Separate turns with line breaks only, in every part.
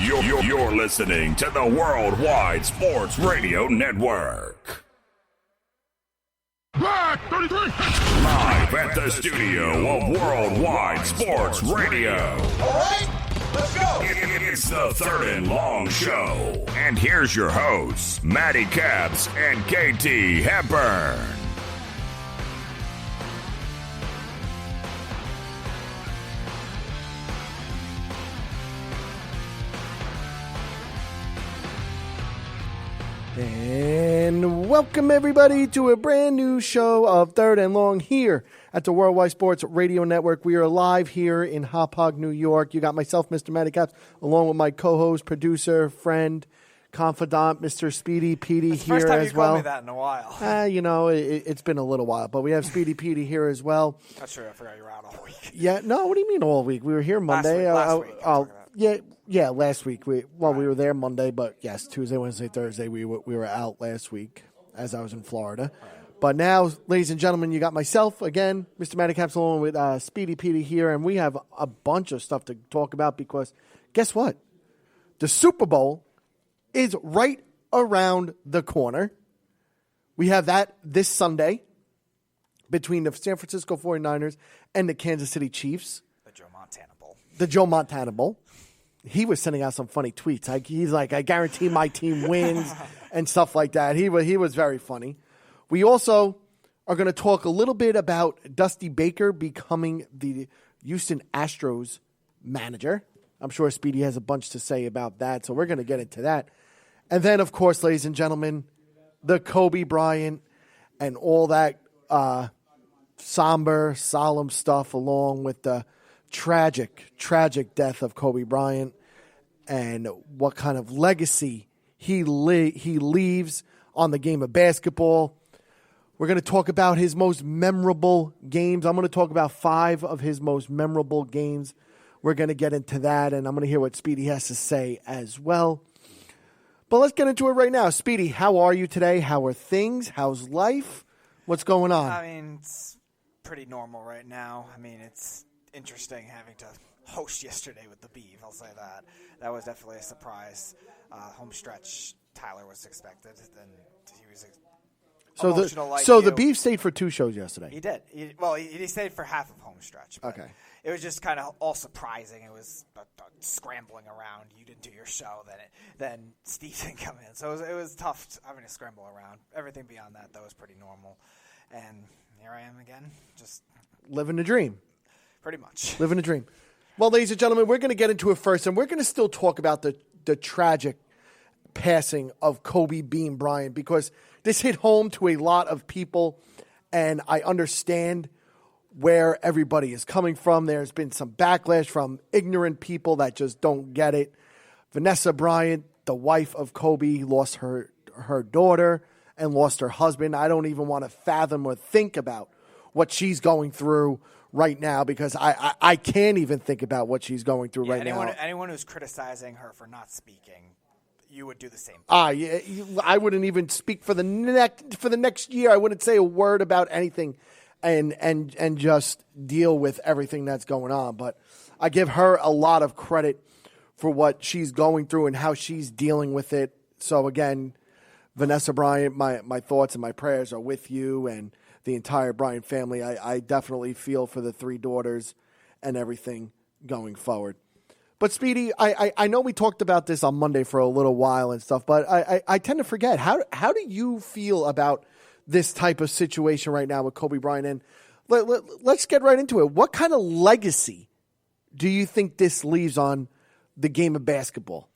You're listening to the Worldwide Sports Radio Network.
Black 33.
Live at the studio of Worldwide Sports Radio.
All right, let's go.
It's the Third and Long Show. And here's your hosts, Matty Caps and KT Hepburn.
And welcome everybody to a brand new show of Third and Long here at the Worldwide Sports Radio Network. We are live here in Hop Hog, New York. You got myself, Mr. Matty Caps, along with my co-host, producer, friend, confidant, Mr. Speedy Petey here as well.
First time you called me that in a while.
It's been a little while, but we have Speedy Petey here as well.
That's true. I forgot you were out all week.
Yeah, no, what do you mean all week? We were here Monday.
Last week.
Yeah, last week. We were there Monday, but yes, Tuesday, Wednesday, Thursday, we were out last week as I was in Florida. But now, ladies and gentlemen, you got myself again, Mr. Matty Caps, along with Speedy Petey here, and we have a bunch of stuff to talk about because guess what? The Super Bowl is right around the corner. We have that this Sunday between the San Francisco 49ers and the Kansas City Chiefs.
The Joe Montana Bowl.
The Joe Montana Bowl. He was sending out some funny tweets. He's like, I guarantee my team wins and stuff like that. He was very funny. We also are going to talk a little bit about Dusty Baker becoming the Houston Astros manager. I'm sure Speedy has a bunch to say about that, so we're going to get into that. And then, of course, ladies and gentlemen, the Kobe Bryant and all that somber, solemn stuff along with the tragic death of Kobe Bryant and what kind of legacy he leaves on the game of basketball. We're going to talk about his most memorable games. I'm going to talk about 5 of his most memorable games. We're going to get into that, and I'm going to hear what Speedy has to say as well. But let's get into it right now. Speedy, how are you today? How are things? How's life? What's going on?
I mean, it's pretty normal right now. I mean, it's interesting having to host yesterday with the Beeve. I'll say that. That was definitely a surprise. Home stretch, Tyler was expected. Then he was emotional like
So
you.
the Beef stayed for 2 shows yesterday.
He did. He stayed for half of home stretch.
Okay.
It was just kind of all surprising. It was scrambling around. You didn't do your show, then Steve didn't come in. So it was tough having to scramble around. Everything beyond that, though, was pretty normal. And here I am again, just
living the dream.
Pretty much.
Living a dream. Well, ladies and gentlemen, we're going to get into it first, and we're going to still talk about the tragic passing of Kobe Bean Bryant because this hit home to a lot of people, and I understand where everybody is coming from. There's been some backlash from ignorant people that just don't get it. Vanessa Bryant, the wife of Kobe, lost her daughter and lost her husband. I don't even want to fathom or think about what she's going through right now because I can't even think about what she's going through right now.
Anyone who's criticizing her for not speaking, you would do the same thing.
I wouldn't even speak for the next year. I wouldn't say a word about anything and just deal with everything that's going on. But I give her a lot of credit for what she's going through and how she's dealing with it. So again, Vanessa Bryant, my thoughts and my prayers are with you and the entire Bryant family. I definitely feel for the 3 daughters and everything going forward. But Speedy, I know we talked about this on Monday for a little while and stuff, but I tend to forget. How do you feel about this type of situation right now with Kobe Bryant? And let's get right into it. What kind of legacy do you think this leaves on the game of basketball?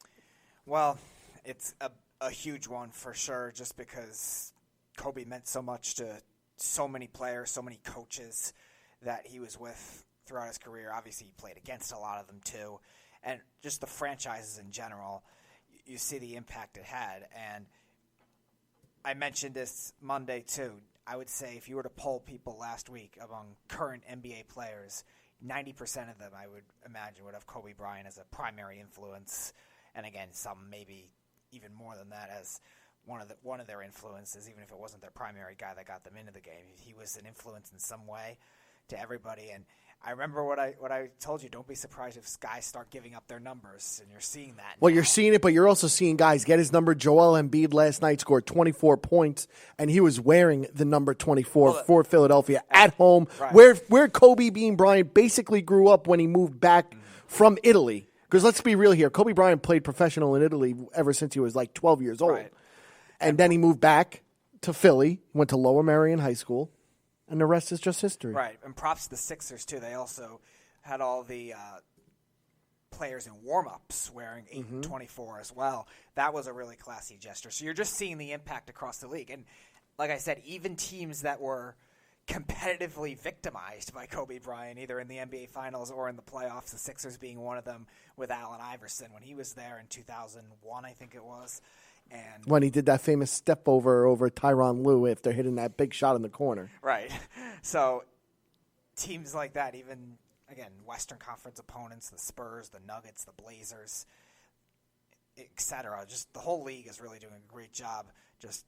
Well, it's a huge one for sure, just because Kobe meant so much to so many players, so many coaches that he was with throughout his career. Obviously, he played against a lot of them too. And just the franchises in general, you see the impact it had. And I mentioned this Monday too. I would say if you were to poll people last week among current NBA players, 90% of them, I would imagine, would have Kobe Bryant as a primary influence. And again, some maybe even more than that as one of their influences, even if it wasn't their primary guy that got them into the game. He was an influence in some way to everybody. And I remember what I told you. Don't be surprised if guys start giving up their numbers, and you're seeing that.
Well,
now.
you're seeing it, but you're also seeing guys get his number. Joel Embiid last night scored 24 points, and he was wearing the number 24 for Philadelphia at home,
right.
where Kobe Bean Bryant basically grew up when he moved back from Italy. Because let's be real here, Kobe Bryant played professional in Italy ever since he was like 12 years old.
Right.
And then he moved back to Philly, went to Lower Merion High School, and the rest is just history.
Right, and props to the Sixers, too. They also had all the players in warm-ups wearing 8 and 24 as well. That was a really classy gesture. So you're just seeing the impact across the league. And like I said, even teams that were competitively victimized by Kobe Bryant, either in the NBA Finals or in the playoffs, the Sixers being one of them with Allen Iverson when he was there in 2001, I think it was. And
when he did that famous step over Tyronn Lue after hitting that big shot in the corner.
Right. So teams like that, even, again, Western Conference opponents, the Spurs, the Nuggets, the Blazers, etc. Just the whole league is really doing a great job just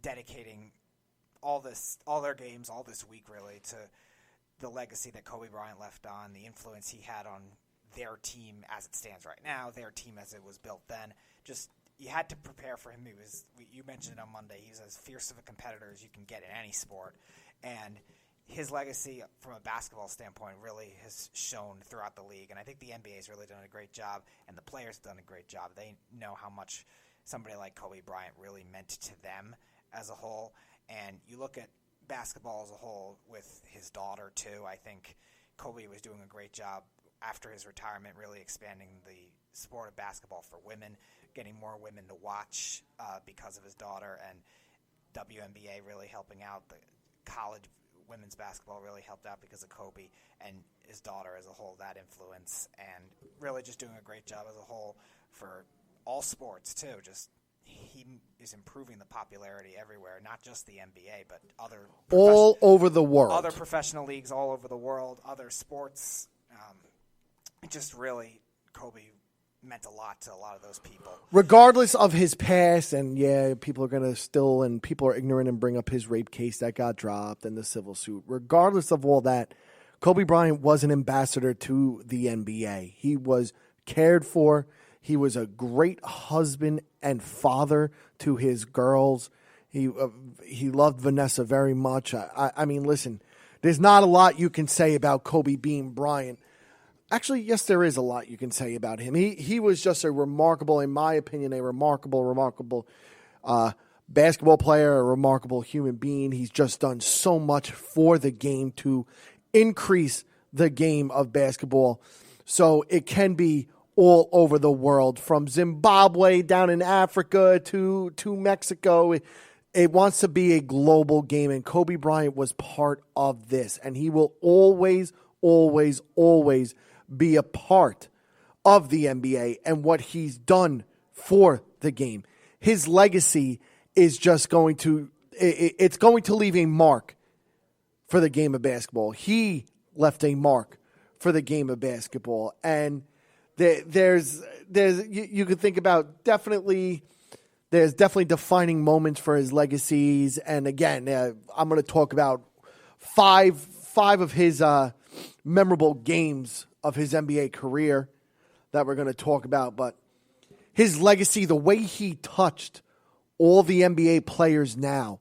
dedicating all their games, all this week really, to the legacy that Kobe Bryant left on, the influence he had on their team as it stands right now, their team as it was built then. Just you had to prepare for him. You mentioned it on Monday. He's as fierce of a competitor as you can get in any sport. And his legacy from a basketball standpoint really has shown throughout the league. And I think the NBA has really done a great job, and the players have done a great job. They know how much somebody like Kobe Bryant really meant to them as a whole. And you look at basketball as a whole with his daughter, too. I think Kobe was doing a great job after his retirement, really expanding the sport of basketball for women, getting more women to watch because of his daughter, and WNBA really helping out. The college women's basketball really helped out because of Kobe and his daughter as a whole, that influence, and really just doing a great job as a whole for all sports, too. Just he is improving the popularity everywhere, not just the NBA, but
all over the world.
Other professional leagues all over the world, other sports. Just really, Kobe meant a lot to a lot of those people.
Regardless of his past, and people are going to and people are ignorant and bring up his rape case that got dropped and the civil suit. Regardless of all that, Kobe Bryant was an ambassador to the NBA. He was cared for. He was a great husband and father to his girls. He loved Vanessa very much. I mean, listen, there's not a lot you can say about Kobe Bean Bryant. Actually, yes, there is a lot you can say about him. He was just a remarkable, in my opinion, remarkable basketball player, a remarkable human being. He's just done so much for the game to increase the game of basketball so it can be all over the world, from Zimbabwe down in Africa to Mexico. It wants to be a global game, and Kobe Bryant was part of this, and he will always, always, always be a part of the NBA and what he's done for the game. His legacy is just going to leave a mark for the game of basketball. He left a mark for the game of basketball, and there's you could think about there's definitely defining moments for his legacies. And again, I'm going to talk about five of his memorable games of his NBA career that we're going to talk about. But his legacy, the way he touched all the NBA players now.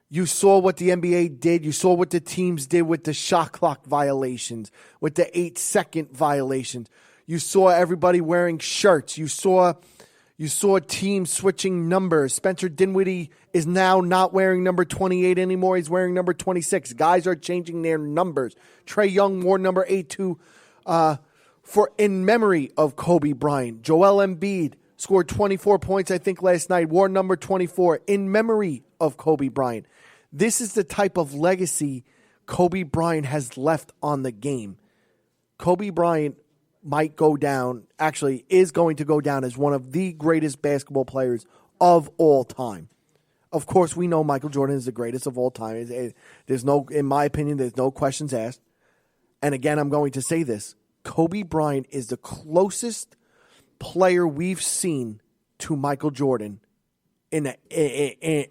You saw what the NBA did. You saw what the teams did with the shot clock violations, with the 8-second violations. You saw everybody wearing shirts. You saw teams switching numbers. Spencer Dinwiddie is now not wearing number 28 anymore. He's wearing number 26. Guys are changing their numbers. Trae Young wore number 8 for in memory of Kobe Bryant. Joel Embiid scored 24 points, I think, last night. Wore number 24 in memory of Kobe Bryant. This is the type of legacy Kobe Bryant has left on the game. Kobe Bryant might go down, actually is going to go down as one of the greatest basketball players of all time. Of course, we know Michael Jordan is the greatest of all time. There's no, in my opinion, there's no questions asked. And again, I'm going to say this. Kobe Bryant is the closest player we've seen to Michael Jordan in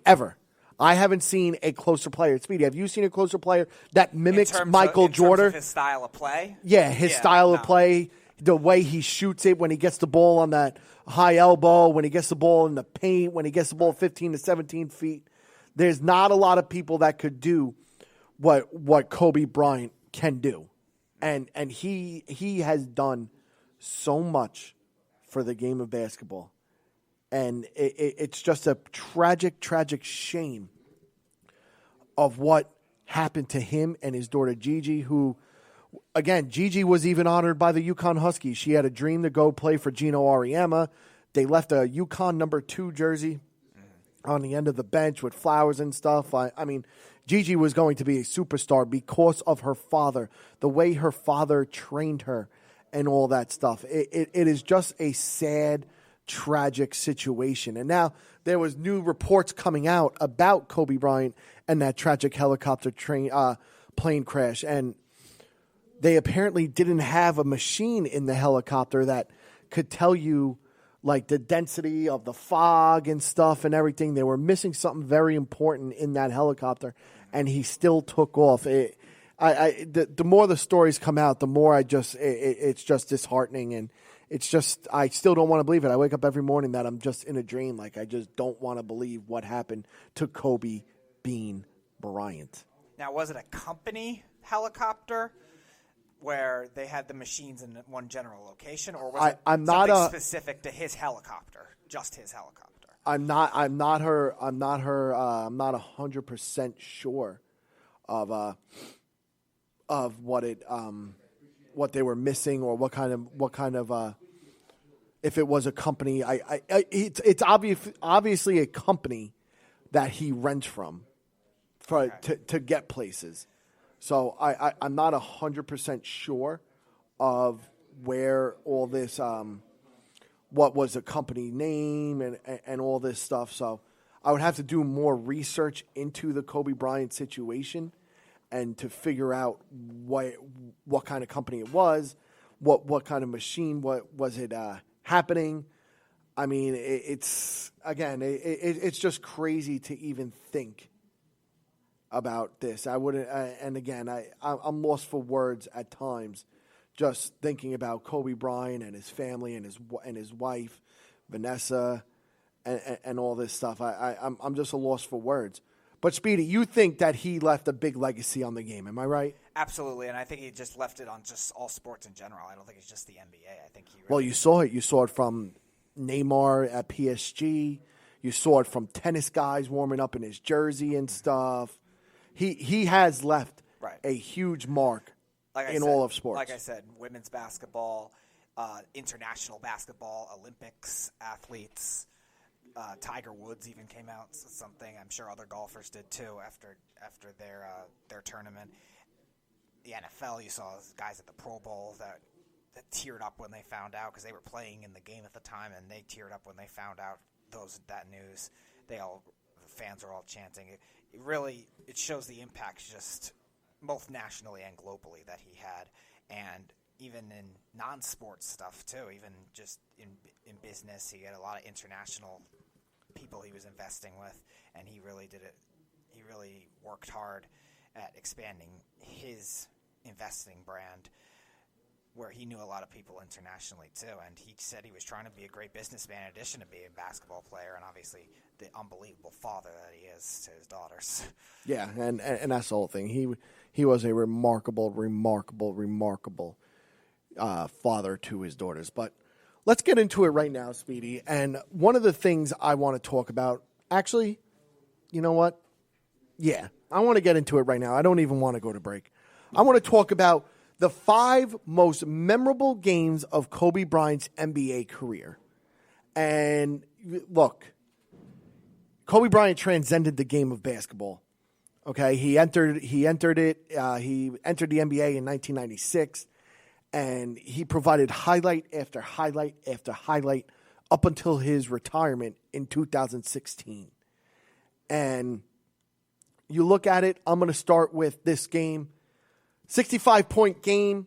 ever. I haven't seen a closer player. Speedy, have you seen a closer player that mimics
in
Michael
terms
Jordan?
of his style of play?
Yeah, his style of play, the way he shoots it when he gets the ball on that high elbow, when he gets the ball in the paint, when he gets the ball 15 to 17 feet. There's not a lot of people that could do what Kobe Bryant can do. And he has done so much for the game of basketball. And it's just a tragic, tragic shame of what happened to him and his daughter Gigi, who, again, Gigi was even honored by the UConn Huskies. She had a dream to go play for Gino Auriemma. They left a UConn number 2 jersey on the end of the bench with flowers and stuff. I mean, Gigi was going to be a superstar because of her father, the way her father trained her and all that stuff. It is just a sad, tragic situation. And now there was new reports coming out about Kobe Bryant and that tragic helicopter plane crash. And they apparently didn't have a machine in the helicopter that could tell you like the density of the fog and stuff and everything. They were missing something very important in that helicopter, and he still took off. The more the stories come out, the more it's just disheartening, and it's just, I still don't want to believe it. I wake up every morning that I'm just in a dream. Like, I just don't want to believe what happened to Kobe Bean Bryant.
Now, was it a company helicopter where they had the machines in one general location, or was it something specific to his helicopter, just his helicopter?
I'm not 100% sure of what they were missing, or what kind of if it was a company. It's obviously a company that he rents from to get places. So I'm not 100% sure of where all this, what was the company name and all this stuff. So I would have to do more research into the Kobe Bryant situation and to figure out what kind of company it was, what kind of machine, what was it happening. I mean, it's just crazy to even think about this. I wouldn't, and again, I'm lost for words at times, just thinking about Kobe Bryant and his family and his wife, Vanessa, and all this stuff. I'm just a loss for words. But Speedy, you think that he left a big legacy on the game? Am I right?
Absolutely, and I think he just left it on just all sports in general. I don't think it's just the NBA. I think he.
Well, you saw it. You saw it from Neymar at PSG. You saw it from tennis guys warming up in his jersey and stuff. He has left a huge mark in all of sports.
Like I said, women's basketball, international basketball, Olympics, athletes. Tiger Woods even came out with something. I'm sure other golfers did too after their tournament. The NFL, you saw guys at the Pro Bowl that teared up when they found out, because they were playing in the game at the time, and they teared up when they found out that news. The fans are all chanting. It shows the impact, just both nationally and globally, that he had, and even in non-sports stuff too. Even just in business, he had a lot of international people he was investing with, and he really did it. He really worked hard at expanding his investing brand, where he knew a lot of people internationally too. And he said he was trying to be a great businessman in addition to being a basketball player, and obviously the unbelievable father that he is to his daughters. Yeah,
and that's the whole thing. He was a remarkable father to his daughters. But let's get into it right now, Speedy. And one of the things I want to talk about, actually, you know what? Yeah, I want to get into it right now. I don't even want to go to break. I want to talk about the 5 most memorable games of Kobe Bryant's NBA career. And look, Kobe Bryant transcended the game of basketball. Okay, he entered it. He entered the NBA in 1996, and he provided highlight after highlight after highlight up until his retirement in 2016. And you look at it, I'm going to start with this game. 65-point game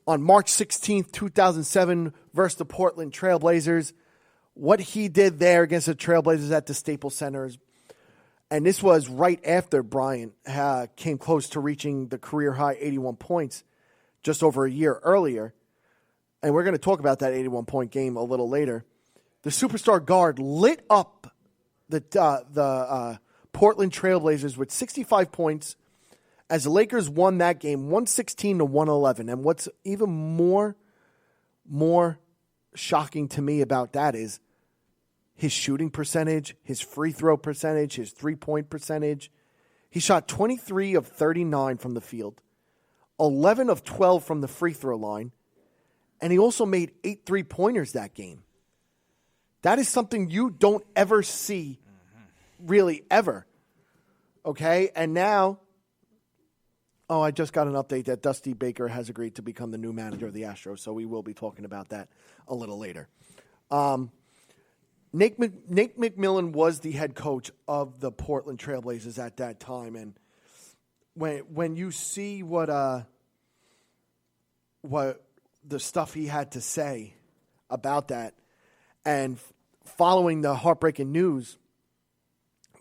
on March 16th, 2007 versus the Portland Trailblazers. What he did there against the Trailblazers at the Staples Center is And this was right after Bryant came close to reaching the career-high 81 points just over a year earlier. And we're going to talk about that 81-point game a little later. The superstar guard lit up the Portland Trailblazers with 65 points as the Lakers won that game 116-111. And what's even more shocking to me about that is his shooting percentage, his free throw percentage, his three-point percentage. He shot 23 of 39 from the field, 11 of 12 from the free throw line, and he also made 8 3-pointers that game. That is something you don't ever see, really ever. Okay? And now, I just got an update that Dusty Baker has agreed to become the new manager of the Astros, so we will be talking about that a little later. Nate McMillan was the head coach of the Portland Trailblazers at that time, and when you see what the stuff he had to say about that, and following the heartbreaking news,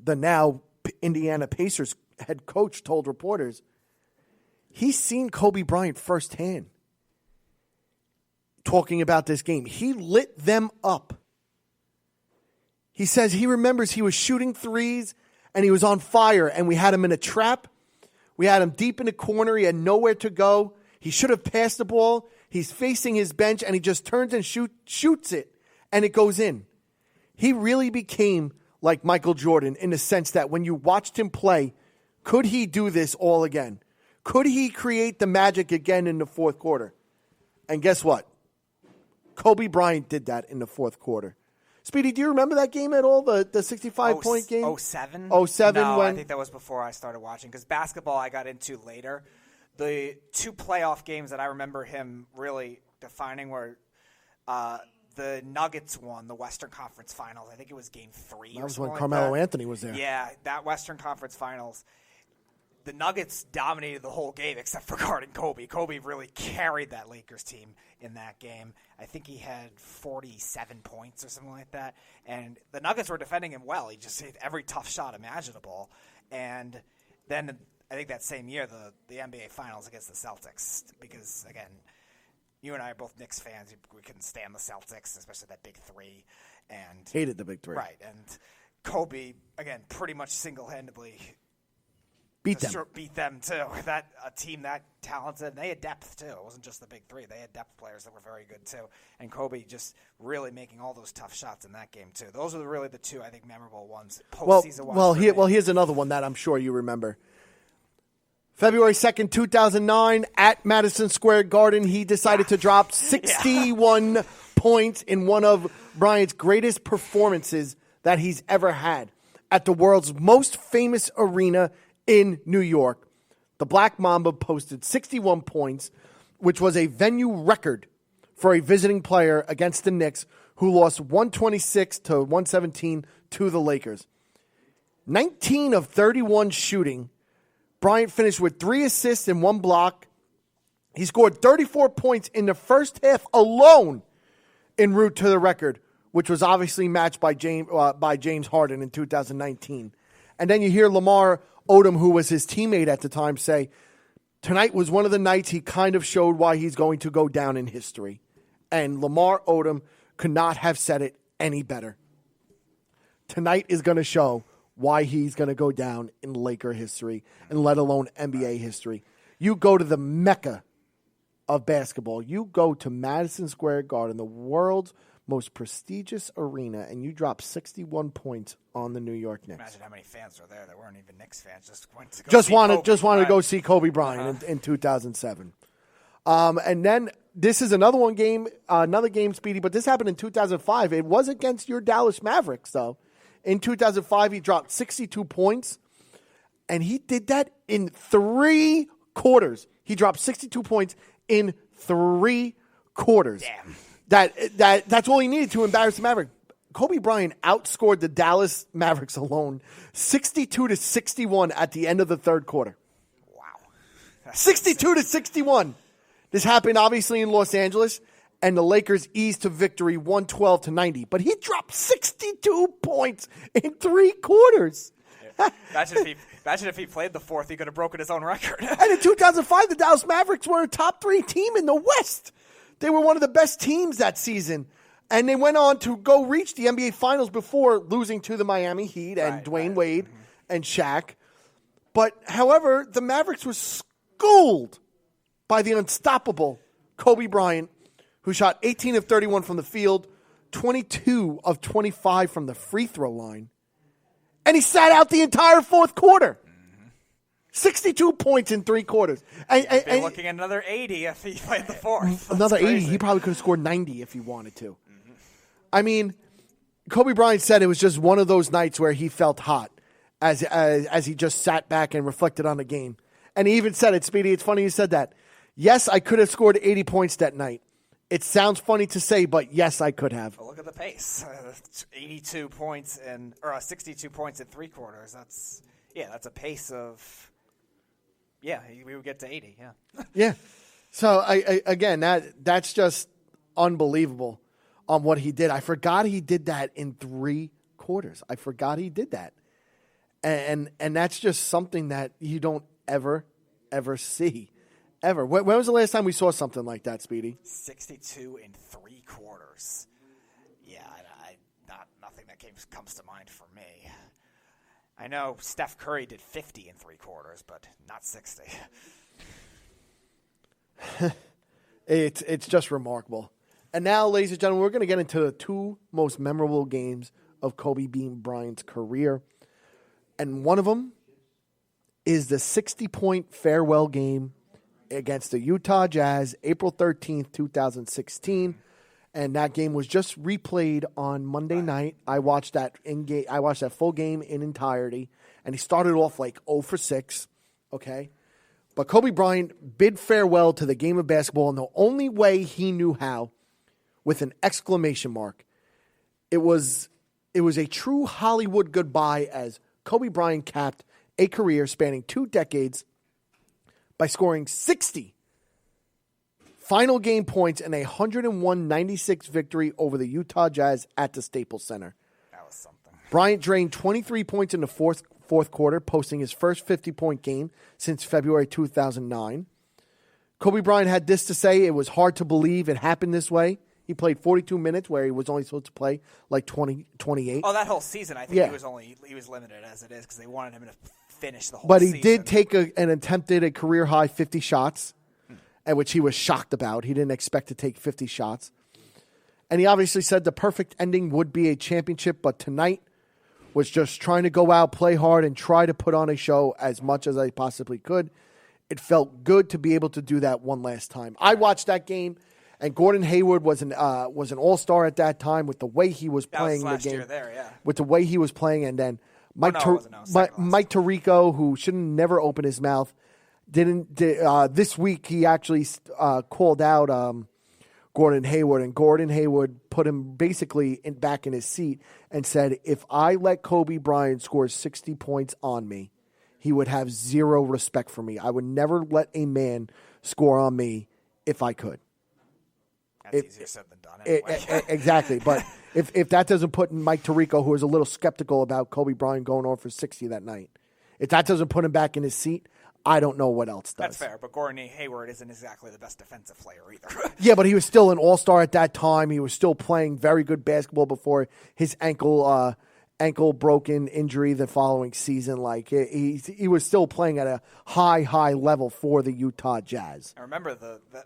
the now Indiana Pacers head coach told reporters he's seen Kobe Bryant firsthand talking about this game. He lit them up. He says he remembers he was shooting threes and he was on fire, and we had him in a trap. We had him deep in the corner. He had nowhere to go. He should have passed the ball. He's facing his bench, and he just turns and shoots it, and it goes in. He really became like Michael Jordan in the sense that when you watched him play, could he do this all again? Could he create the magic again in the fourth quarter? And guess what? Kobe Bryant did that in the fourth quarter. Speedy, do you remember that game at all, the 65-point game?
07?
07
No,
when...
I think that was before I started watching, because basketball I got into later. The 2 playoff games that I remember him really defining were the Nuggets won the Western Conference Finals. I think it was Game 3
That
or
was
something
when
like
Carmelo
that.
Anthony was there.
Yeah, that Western Conference Finals. The Nuggets dominated the whole game except for guarding Kobe. Kobe really carried that Lakers team in that game. I think he had 47 points or something like that. And the Nuggets were defending him well. He just hit every tough shot imaginable. And then I think that same year, the NBA Finals against the Celtics. Because, again, you and I are both Knicks fans. We couldn't stand the Celtics, especially that big 3. And
Hated the big 3.
Right. And Kobe, again, pretty much single-handedly
Beat
them too. That a team that talented, and they had depth too. It wasn't just the big 3; they had depth players that were very good too. And Kobe just really making all those tough shots in that game too. Those are really the 2 I think memorable ones. Postseason ones.
Here's another one that I'm sure you remember. February 2nd, 2009, at Madison Square Garden, he decided to drop 61 points in one of Bryant's greatest performances that he's ever had at the world's most famous arena in New York. The Black Mamba posted 61 points, which was a venue record for a visiting player against the Knicks, who lost 126-117 to the Lakers. 19 of 31 shooting. Bryant finished with 3 assists and 1 block. He scored 34 points in the first half alone en route to the record, which was obviously matched by James Harden in 2019. And then you hear Lamar Odom, who was his teammate at the time, say, tonight was one of the nights he kind of showed why he's going to go down in history. And Lamar Odom could not have said it any better. Tonight is going to show why he's going to go down in Laker history, and let alone NBA history. You go to the Mecca of basketball. You go to Madison Square Garden, the world's most prestigious arena, and you drop 61 points on the New York Knicks.
Imagine how many fans were there that weren't even Knicks fans.
Just wanted to go see Kobe Bryant in 2007. And then this is another game, Speedy, but this happened in 2005. It was against your Dallas Mavericks, though. In 2005, he dropped 62 points, and he did that in 3 quarters. He dropped 62 points in 3 quarters.
Damn.
That's all he needed to embarrass the Mavericks. Kobe Bryant outscored the Dallas Mavericks alone 62-61 at the end of the third quarter.
Wow.
62-61. This happened obviously in Los Angeles, and the Lakers eased to victory 112-90. But he dropped 62 points in 3 quarters.
Imagine if he played the fourth, he could have broken his own record.
And in 2005, the Dallas Mavericks were a top 3 team in the West. They were one of the best teams that season. And they went on to go reach the NBA Finals before losing to the Miami Heat and Dwayne Wade and Shaq. But, however, the Mavericks were schooled by the unstoppable Kobe Bryant, who shot 18 of 31 from the field, 22 of 25 from the free throw line. And he sat out the entire fourth quarter. 62 points in 3 quarters.
He'd be looking at another 80 if he played the fourth.
Another 80. He probably could have scored 90 if he wanted to. I mean, Kobe Bryant said it was just one of those nights where he felt hot as he just sat back and reflected on the game. And he even said it, Speedy. It's funny you said that. Yes, I could have scored 80 points that night. It sounds funny to say, but yes, I could have.
Well, look at the pace. 82 points or 62 points in 3 quarters. That's a pace of, we would get to 80, yeah.
Yeah. So, again, that's just unbelievable on what he did. I forgot he did that in 3 quarters. I forgot he did that. And that's just something that you don't ever see. Ever. When was the last time we saw something like that, Speedy?
62 in 3 quarters. Yeah, nothing that comes to mind for me. I know Steph Curry did 50 in 3 quarters, but not 60.
It's just remarkable. And now, ladies and gentlemen, we're going to get into the 2 most memorable games of Kobe Bean Bryant's career. And one of them is the 60-point farewell game against the Utah Jazz, April 13th, 2016. And that game was just replayed on Monday night. I watched that full game in entirety. And he started off like 0 for 6. Okay. But Kobe Bryant bid farewell to the game of basketball in the only way he knew how, with an exclamation mark. It was a true Hollywood goodbye as Kobe Bryant capped a career spanning 2 decades by scoring 60 final game points in a 101-96 victory over the Utah Jazz at the Staples Center.
That was something.
Bryant drained 23 points in the fourth quarter, posting his first 50-point game since February 2009. Kobe Bryant had this to say: "It was hard to believe it happened this way." He played 42 minutes where he was only supposed to play like 28.
Oh, that whole season, I think he was limited as it is because they wanted him to finish the whole
season. But
he
did take an attempted a career-high 50 shots, which he was shocked about. He didn't expect to take 50 shots. And he obviously said the perfect ending would be a championship, but tonight was just trying to go out, play hard, and try to put on a show as much as I possibly could. It felt good to be able to do that one last time. I watched that game. And Gordon Hayward was an all-star at that time with the way he was playing the game.
Year there, yeah.
With the way he was playing, and then Mike Tirico, who should never open his mouth, this week he actually called out Gordon Hayward, and Gordon Hayward put him basically back in his seat and said, "If I let Kobe Bryant score 60 points on me, he would have zero respect for me. I would never let a man score on me if I could."
That's easier said than done anyway.
Exactly. But if that doesn't put Mike Tirico, who was a little skeptical about Kobe Bryant going on for 60 that night, if that doesn't put him back in his seat, I don't know what else does.
That's fair, but Gordon Hayward isn't exactly the best defensive player either.
Yeah, but he was still an all-star at that time. He was still playing very good basketball before his ankle broken injury the following season. Like he was still playing at a high level for the Utah Jazz.
I remember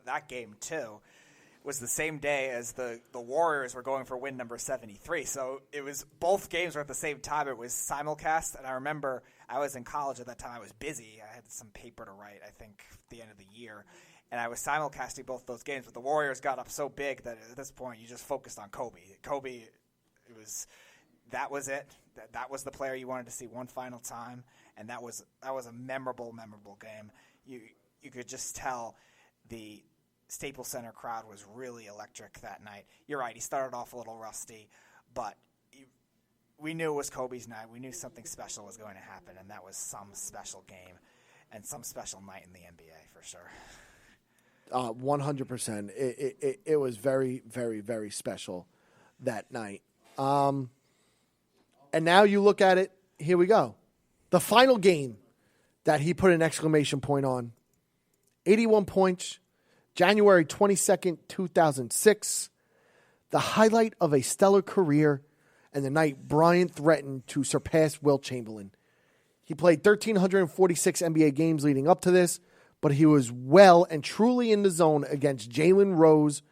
that game too. Was the same day as the Warriors were going for win number 73. So it was both games were at the same time. It was simulcast, and I remember I was in college at that time. I was busy. I had some paper to write, I think, at the end of the year. And I was simulcasting both those games, but the Warriors got up so big that at this point you just focused on Kobe. That was it. That was the player you wanted to see one final time, and that was a memorable game. You could just tell the Staples Center crowd was really electric that night. You're right, he started off a little rusty, but we knew it was Kobe's night. We knew something special was going to happen, and that was some special game and some special night in the NBA for sure.
100%. It was very, very, very special that night. And now you look at it, here we go. The final game that he put an exclamation point on, 81 points, January 22nd, 2006. The highlight of a stellar career and the night Bryant threatened to surpass Wilt Chamberlain. He played 1,346 NBA games leading up to this, but he was well and truly in the zone against Jalen Rose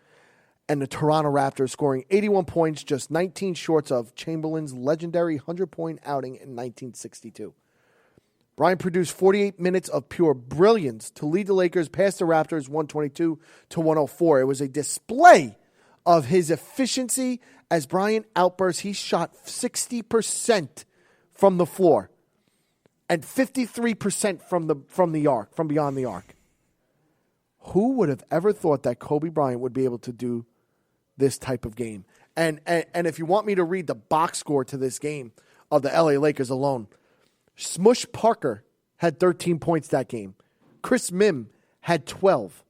and the Toronto Raptors, scoring 81 points, just 19 shorts of Chamberlain's legendary 100-point outing in 1962. Bryant produced 48 minutes of pure brilliance to lead the Lakers past the Raptors 122-104. It was a display of his efficiency as Bryant outburst. He shot 60% from the floor and 53% from the arc, from beyond the arc. Who would have ever thought that Kobe Bryant would be able to do this type of game? And if you want me to read the box score to this game of the LA Lakers alone, Smush Parker had 13 points that game. Chris Mim had 12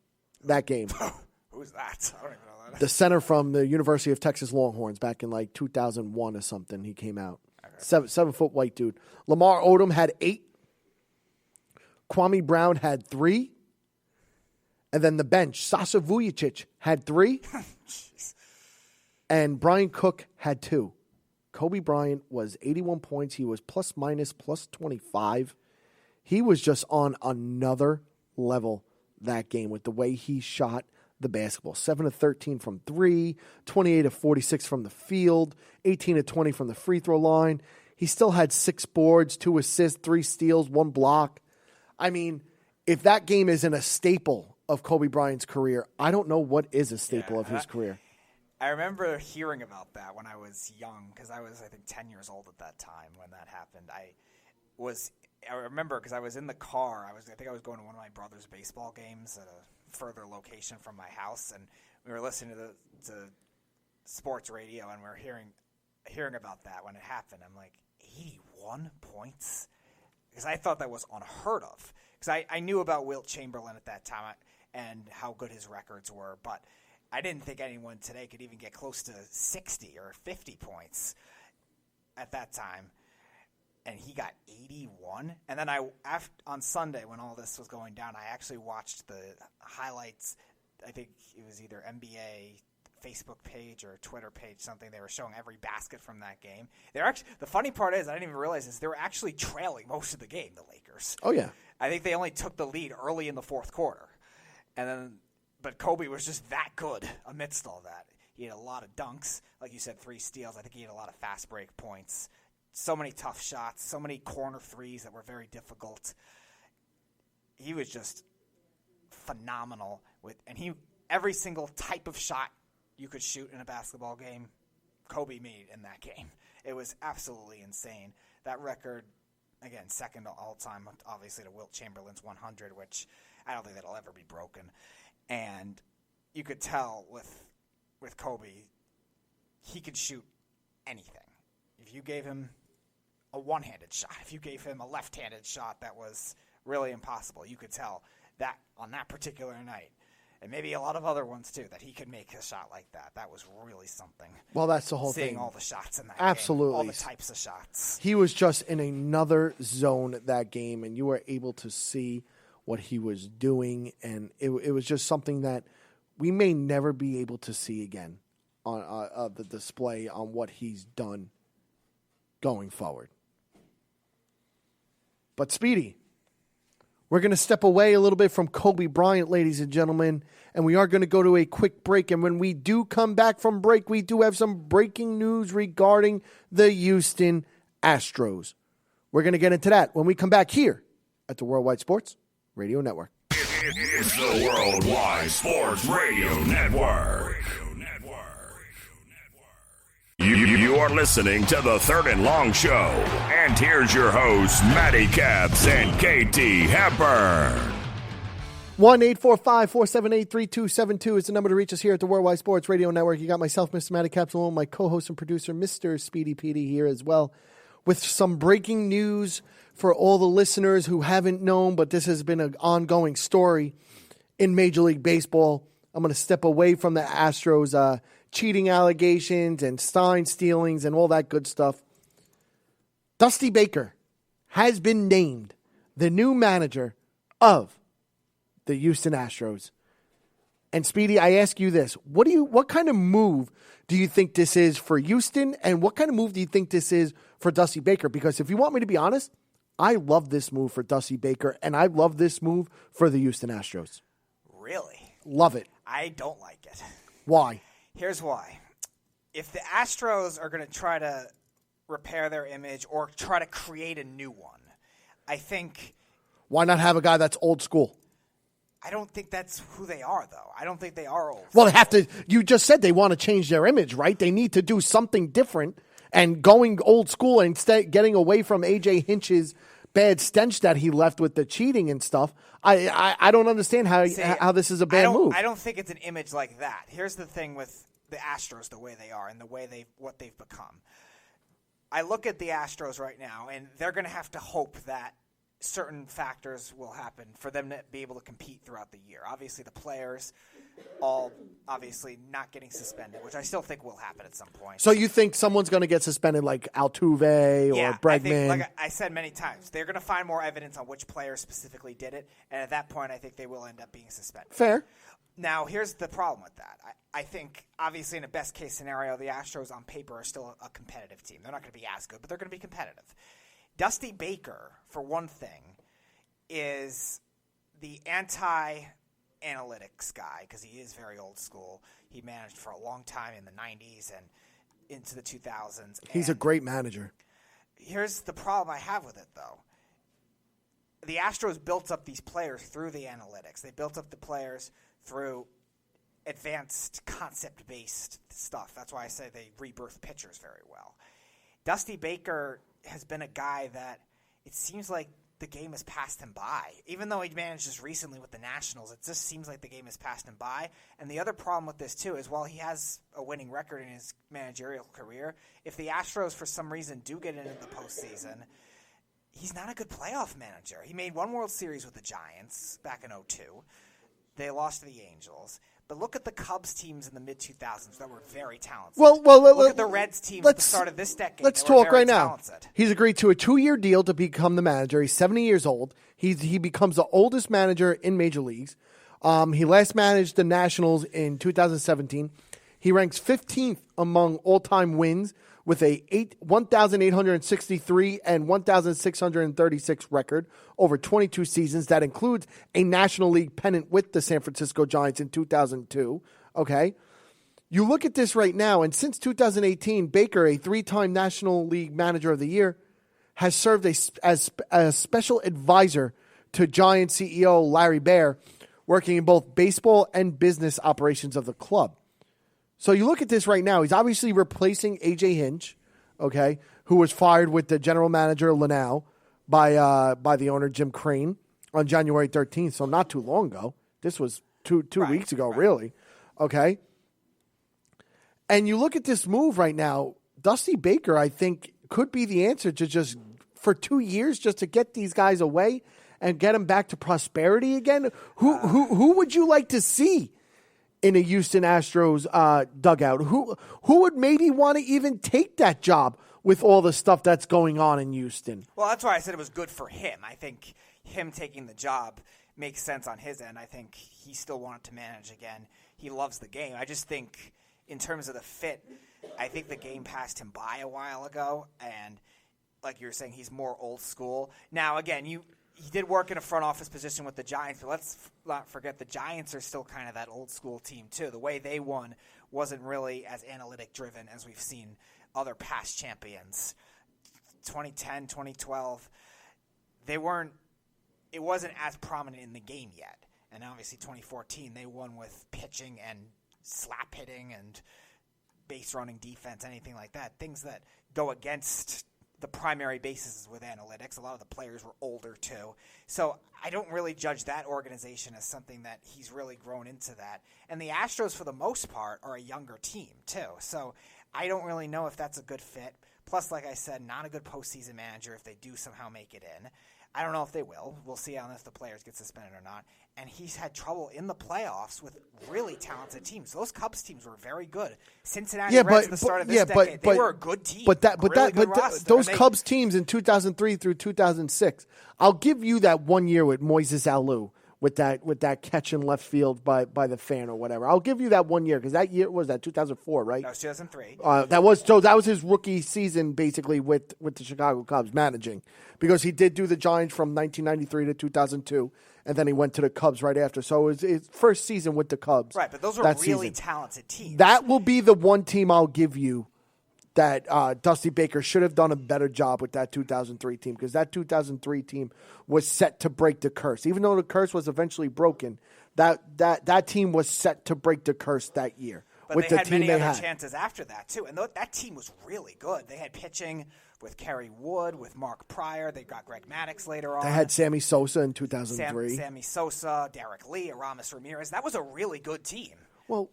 that game.
Who's that? I don't even know that.
The center from the University of Texas Longhorns back in like 2001 or something. He came out. Okay. 7-foot white dude. Lamar Odom had 8. Kwame Brown had 3. And then the bench, Sasha Vujacic had 3. And Brian Cook had 2. Kobe Bryant was 81 points. He was plus 25. He was just on another level that game with the way he shot the basketball. 7 of 13 from 3, 28 of 46 from the field, 18 of 20 from the free throw line. He still had 6 boards, 2 assists, 3 steals, 1 block. I mean, if that game isn't a staple of Kobe Bryant's career, I don't know what is a staple of his career.
I remember hearing about that when I was young, because I was, I think, 10 years old at that time when that happened. I remember because I was in the car. I think I was going to one of my brother's baseball games at a further location from my house, and we were listening to sports radio, and we were hearing about that when it happened. I'm like, 81 points? Because I thought that was unheard of. Because I knew about Wilt Chamberlain at that time and how good his records were, but I didn't think anyone today could even get close to 60 or 50 points at that time. And he got 81. And then on Sunday when all this was going down, I actually watched the highlights. I think it was either NBA Facebook page or Twitter page, something. They were showing every basket from that game. The funny part is, I didn't even realize this, they were actually trailing most of the game, the Lakers.
Oh, yeah.
I think they only took the lead early in the fourth quarter. But Kobe was just that good amidst all that. He had a lot of dunks. Like you said, 3 steals. I think he had a lot of fast break points. So many tough shots. So many corner threes that were very difficult. He was just phenomenal. Every single type of shot you could shoot in a basketball game, Kobe made in that game. It was absolutely insane. That record, again, second to all time, obviously to Wilt Chamberlain's 100, which I don't think that'll ever be broken. And you could tell with Kobe, he could shoot anything. If you gave him a one-handed shot, if you gave him a left-handed shot that was really impossible, you could tell that on that particular night, and maybe a lot of other ones too, that he could make a shot like that. That was really something.
Well, that's the whole
thing.
Seeing
all the shots in that
Absolutely.
game. All the types of shots.
He was just in another zone that game, and you were able to see what he was doing, and it was just something that we may never be able to see again on the display on what he's done going forward. But Speedy, we're going to step away a little bit from Kobe Bryant, ladies and gentlemen, and we are going to go to a quick break. And when we do come back from break, we do have some breaking news regarding the Houston Astros. We're going to get into that when we come back here at the Worldwide Sports Radio Network.
It's the Worldwide Sports Radio Network. You are listening to the Third and Long Show. And here's your hosts, Matty Caps and KT Hepburn.
1-845-478-3272 is the number to reach us here at the Worldwide Sports Radio Network. You got myself, Mr. Matty Caps, along with my co-host and producer, Mr. Speedy Petey, here as well, with some breaking news for all the listeners who haven't known, but this has been an ongoing story in Major League Baseball. I'm going to step away from the Astros' cheating allegations and Stein stealings and all that good stuff. Dusty Baker has been named the new manager of the Houston Astros. And Speedy, I ask you this. What kind of move do you think this is for Houston? And what kind of move do you think this is for Dusty Baker? Because if you want me to be honest, I love this move for Dusty Baker, and I love this move for the Houston Astros.
Really?
Love it.
I don't like it.
Why?
Here's why. If the Astros are going to try to repair their image or try to create a new one, I think...
Why not have a guy that's old school?
I don't think that's who they are, though. I don't think they are old.
Well, they have to. You just said they want to change their image, right? They need to do something different. And going old school and getting away from A.J. Hinch's bad stench that he left with the cheating and stuff, I don't understand how this is a bad move.
I don't think it's an image like that. Here's the thing with the Astros, the way they are and the way what they've become. I look at the Astros right now, and they're going to have to hope that certain factors will happen for them to be able to compete throughout the year. Obviously, the players all obviously not getting suspended, which I still think will happen at some point.
So you think someone's going to get suspended like Altuve or Bregman?
I think, like I said many times, they're going to find more evidence on which player specifically did it, and at that point I think they will end up being suspended.
Fair.
Now, here's the problem with that. I think, obviously, in a best-case scenario, the Astros on paper are still a competitive team. They're not going to be as good, but they're going to be competitive. Dusty Baker, for one thing, is the anti-analytics guy because he is very old school. He managed for a long time in the 90s and into the 2000s.
He's a great manager.
Here's the problem I have with it, though. The Astros built up these players through the analytics. They built up the players through advanced concept-based stuff. That's why I say they rebirth pitchers very well. Dusty Baker has been a guy that it seems like the game has passed him by. Even though he managed this recently with the Nationals, it just seems like the game has passed him by. And the other problem with this, too, is while he has a winning record in his managerial career, if the Astros for some reason do get into the postseason, he's not a good playoff manager. He made one World Series with the Giants back in 2002. They lost to the Angels. But look at the Cubs teams in the mid-2000s that were very talented.
Well,
look at the Reds teams at the start of this decade.
Let's talk right now. He's agreed to a 2-year deal to become the manager. He's 70 years old. He becomes the oldest manager in major leagues. He last managed the Nationals in 2017. He ranks 15th among all-time wins with a 1,863 and 1,636 record over 22 seasons. That includes a National League pennant with the San Francisco Giants in 2002. Okay. You look at this right now, and since 2018, Baker, a 3-time National League Manager of the Year, has served as a special advisor to Giants CEO Larry Baer, working in both baseball and business operations of the club. So you look at this right now. He's obviously replacing A.J. Hinch, okay, who was fired with the general manager, Lanao, by the owner, Jim Crane, on January 13th, so not too long ago. This was two weeks ago, really, okay? And you look at this move right now, Dusty Baker, I think, could be the answer to just, for 2 years, just to get these guys away and get them back to prosperity again. Who would you like to see in a Houston Astros dugout? Who would maybe want to even take that job with all the stuff that's going on in Houston?
Well, that's why I said it was good for him. I think him taking the job makes sense on his end. I think he still wanted to manage again. He loves the game. I just think in terms of the fit, I think the game passed him by a while ago. And like you were saying, he's more old school. Now, again, he did work in a front office position with the Giants, but let's not forget the Giants are still kind of that old school team too. The way they won wasn't really as analytic driven as we've seen other past champions. 2010, 2012, it wasn't as prominent in the game yet. And obviously 2014, they won with pitching and slap hitting and base running defense, anything like that. Things that go against the primary basis with analytics. A lot of the players were older too. So I don't really judge that organization as something that he's really grown into that. And the Astros, for the most part, are a younger team too. So I don't really know if that's a good fit. Plus, like I said, not a good postseason manager if they do somehow make it in. I don't know if they will. We'll see if the players get suspended or not. And he's had trouble in the playoffs with really talented teams. Those Cubs teams were very good. Cincinnati Reds at the start of this decade, they were a good team.
Those Cubs teams in 2003 through 2006, I'll give you that 1 year with Moises Alou with that catch in left field by the fan or whatever. I'll give you that 1 year because that year was that 2004, right?
No, it was 2003.
That was his rookie season basically with the Chicago Cubs managing, because he did do the Giants from 1993 to 2002, and then he went to the Cubs right after. So it was his first season with the Cubs.
Right, but those were really talented teams.
That will be the one team I'll give you that Dusty Baker should have done a better job with that 2003 team, because that 2003 team was set to break the curse. Even though the curse was eventually broken, that team was set to break the curse that year.
But
with
they
the
had
team
many
they
other
had.
chances after that, too. And that team was really good. They had pitching with Kerry Wood, with Mark Pryor. They got Greg Maddux later on.
They had Sammy Sosa in 2003.
Sammy Sosa, Derek Lee, Aramis Ramirez. That was a really good team.
Well,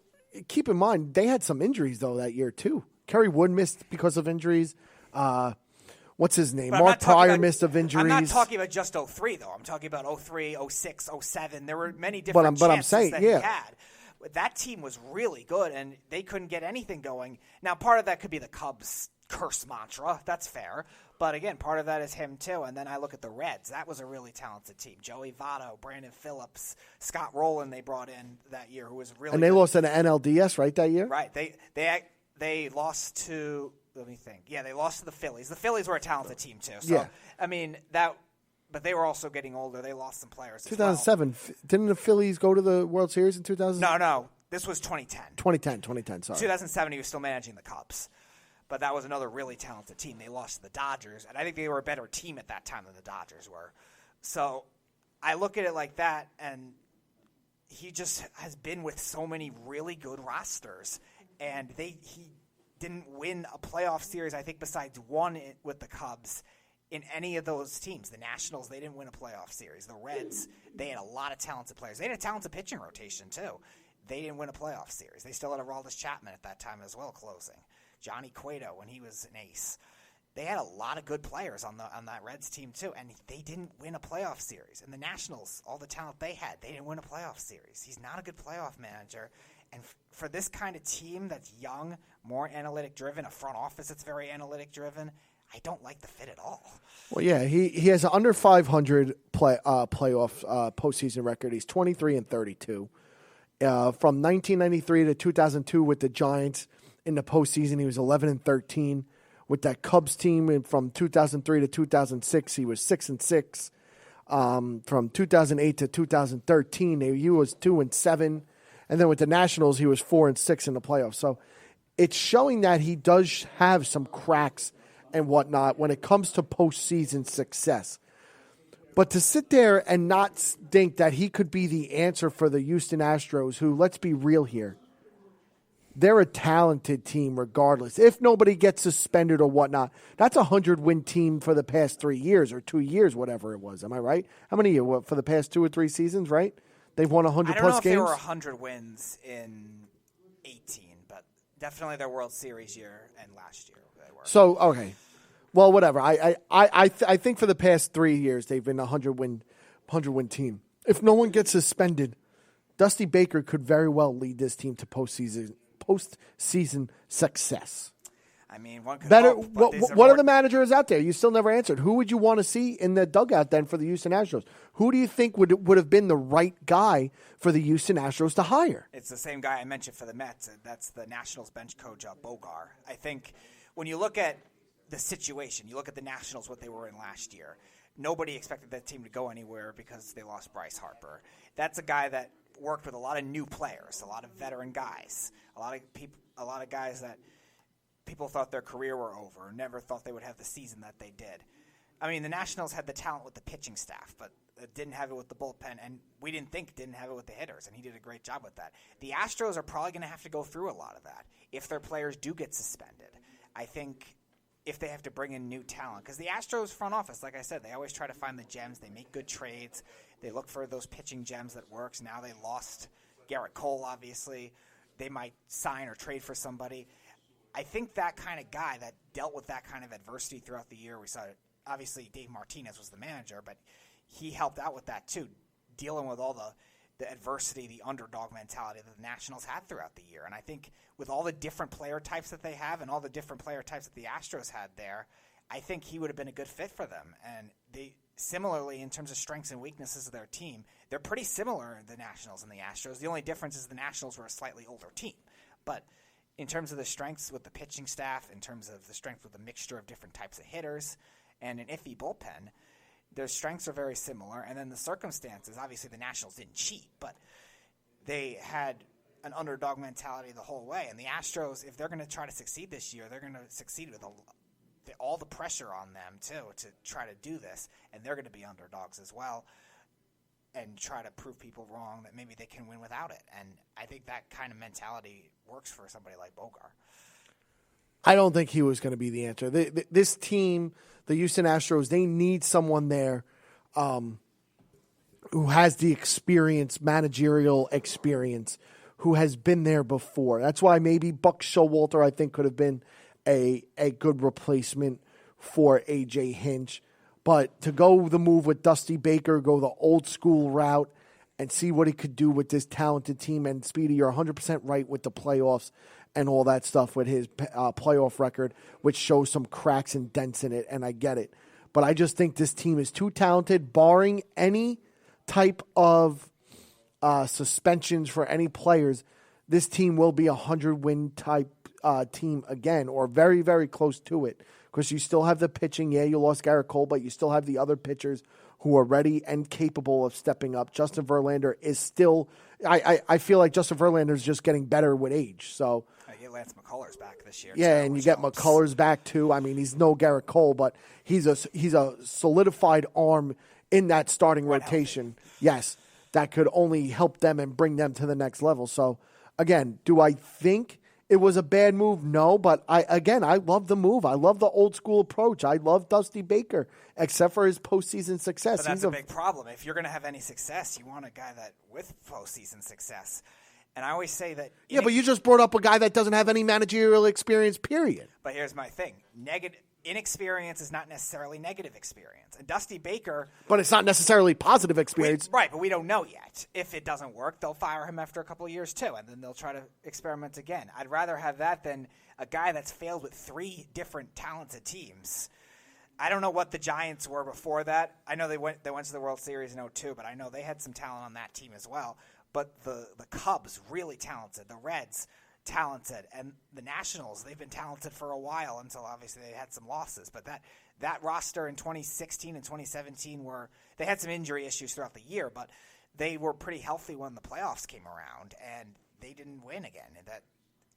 keep in mind, they had some injuries, though, that year, too. Kerry Wood missed because of injuries. What's his name? Mark Pryor missed of injuries.
I'm not talking about just 03, though. I'm talking about 03, 06, 07. There were many different chances that he had. That team was really good, and they couldn't get anything going. Now, part of that could be the Cubs' curse mantra. That's fair. But, again, part of that is him, too. And then I look at the Reds. That was a really talented team. Joey Votto, Brandon Phillips, Scott Rowland they brought in that year, who was really
And they
good.
lost in the NLDS, right, that year?
Right. They lost to – let me think. Yeah, they lost to the Phillies. The Phillies were a talented team, too. So,
yeah.
I mean, but they were also getting older. They lost some players
2007. Didn't the Phillies go to the World Series in 2000?
No. This was 2010.
2010, sorry.
2007, he was still managing the Cubs. But that was another really talented team. They lost to the Dodgers, and I think they were a better team at that time than the Dodgers were. So I look at it like that, and he just has been with so many really good rosters. And he didn't win a playoff series, I think, besides one with the Cubs in any of those teams. The Nationals, they didn't win a playoff series. The Reds, they had a lot of talented players. They had a talented pitching rotation, too. They didn't win a playoff series. They still had Aroldis Chapman at that time as well closing. Johnny Cueto when he was an ace. They had a lot of good players on that Reds team, too, and they didn't win a playoff series. And the Nationals, all the talent they had, they didn't win a playoff series. He's not a good playoff manager. And for this kind of team that's young, more analytic-driven, a front office that's very analytic-driven, I don't like the fit at all.
Well, yeah, he has an under 500 playoff postseason record. He's 23-32. From 1993 to 2002 with the Giants in the postseason, he was 11-13. With that Cubs team, and from 2003 to 2006, he was 6-6. From 2008 to 2013, he was 2-7. And then with the Nationals, he was 4-6 in the playoffs. So it's showing that he does have some cracks and whatnot when it comes to postseason success. But to sit there and not think that he could be the answer for the Houston Astros, who, let's be real here, they're a talented team regardless. If nobody gets suspended or whatnot, that's a 100-win team for the past 3 years or 2 years, whatever it was. Am I right? How many for the past 2 or 3 seasons, right? They've won 100-plus games?
I don't know if they were 100 wins in 18, but definitely their World Series year and last year they were.
So, okay. Well, whatever. I think for the past 3 years they've been a 100-win team. If no one gets suspended, Dusty Baker could very well lead this team to postseason success.
I mean, one could
Better.
hope, but
What are the managers out there? You still never answered. Who would you want to see in the dugout then for the Houston Astros? Who do you think would have been the right guy for the Houston Astros to hire?
It's the same guy I mentioned for the Mets. That's the Nationals bench coach, Bogar. I think when you look at the situation, you look at the Nationals, what they were in last year. Nobody expected that team to go anywhere because they lost Bryce Harper. That's a guy that worked with a lot of new players, a lot of veteran guys, a lot of guys that people thought their career were over, never thought they would have the season that they did. I mean, the Nationals had the talent with the pitching staff, but didn't have it with the bullpen, and we didn't have it with the hitters, and he did a great job with that. The Astros are probably going to have to go through a lot of that if their players do get suspended. I think if they have to bring in new talent, because the Astros front office, like I said, they always try to find the gems. They make good trades. They look for those pitching gems that works. Now they lost Garrett Cole, obviously. They might sign or trade for somebody. I think that kind of guy that dealt with that kind of adversity throughout the year, we saw obviously Dave Martinez was the manager, but he helped out with that too, dealing with all the adversity, the underdog mentality that the Nationals had throughout the year. And I think with all the different player types that they have and all the different player types that the Astros had there, I think he would have been a good fit for them. And they similarly, in terms of strengths and weaknesses of their team, they're pretty similar, the Nationals and the Astros. The only difference is the Nationals were a slightly older team. But in terms of the strengths with the pitching staff, in terms of the strength with a mixture of different types of hitters, and an iffy bullpen, their strengths are very similar. And then the circumstances, obviously the Nationals didn't cheat, but they had an underdog mentality the whole way. And the Astros, if they're going to try to succeed this year, they're going to succeed with all the pressure on them, too, to try to do this. And they're going to be underdogs as well and try to prove people wrong that maybe they can win without it. And I think that kind of mentality works for somebody like Bogar.
I don't think he was going to be the answer. This team, the Houston Astros, they need someone there who has the experience, managerial experience, who has been there before. That's why maybe Buck Showalter, I think, could have been a good replacement for A.J. Hinch. But to go the move with Dusty Baker, go the old school route, and see what he could do with this talented team. And Speedy, you're 100% right with the playoffs and all that stuff with his playoff record, which shows some cracks and dents in it, and I get it. But I just think this team is too talented, barring any type of suspensions for any players. This team will be a 100-win type team again, or very, very close to it, because you still have the pitching. Yeah, you lost Garrett Cole, but you still have the other pitchers who are ready and capable of stepping up. Justin Verlander is still – I feel like Justin Verlander is just getting better with age. So
I get Lance McCullers back this year.
Yeah,
too,
and you get
helps.
McCullers back too. I mean, he's no Garrett Cole, but he's a solidified arm in that starting rotation. Yes, that could only help them and bring them to the next level. So, again, do I think it was a bad move? No, but I love the move. I love the old school approach. I love Dusty Baker, except for his postseason success.
But that's a big problem. If you're going to have any success, you want a guy that with postseason success. And I always say that.
Yeah, but you just brought up a guy that doesn't have any managerial experience, period.
But here's my thing. Inexperience is not necessarily negative experience. And Dusty Baker.
But it's not necessarily positive experience.
Right, but we don't know yet. If it doesn't work, they'll fire him after a couple of years too, and then they'll try to experiment again. I'd rather have that than a guy that's failed with 3 different talented teams. I don't know what the Giants were before that. I know they went to the World Series in 2002, but I know they had some talent on that team as well. But the Cubs, really talented. The Reds, talented. And the Nationals, they've been talented for a while until obviously they had some losses. But that roster in 2016 and 2017 they had some injury issues throughout the year, but they were pretty healthy when the playoffs came around, and they didn't win again. And that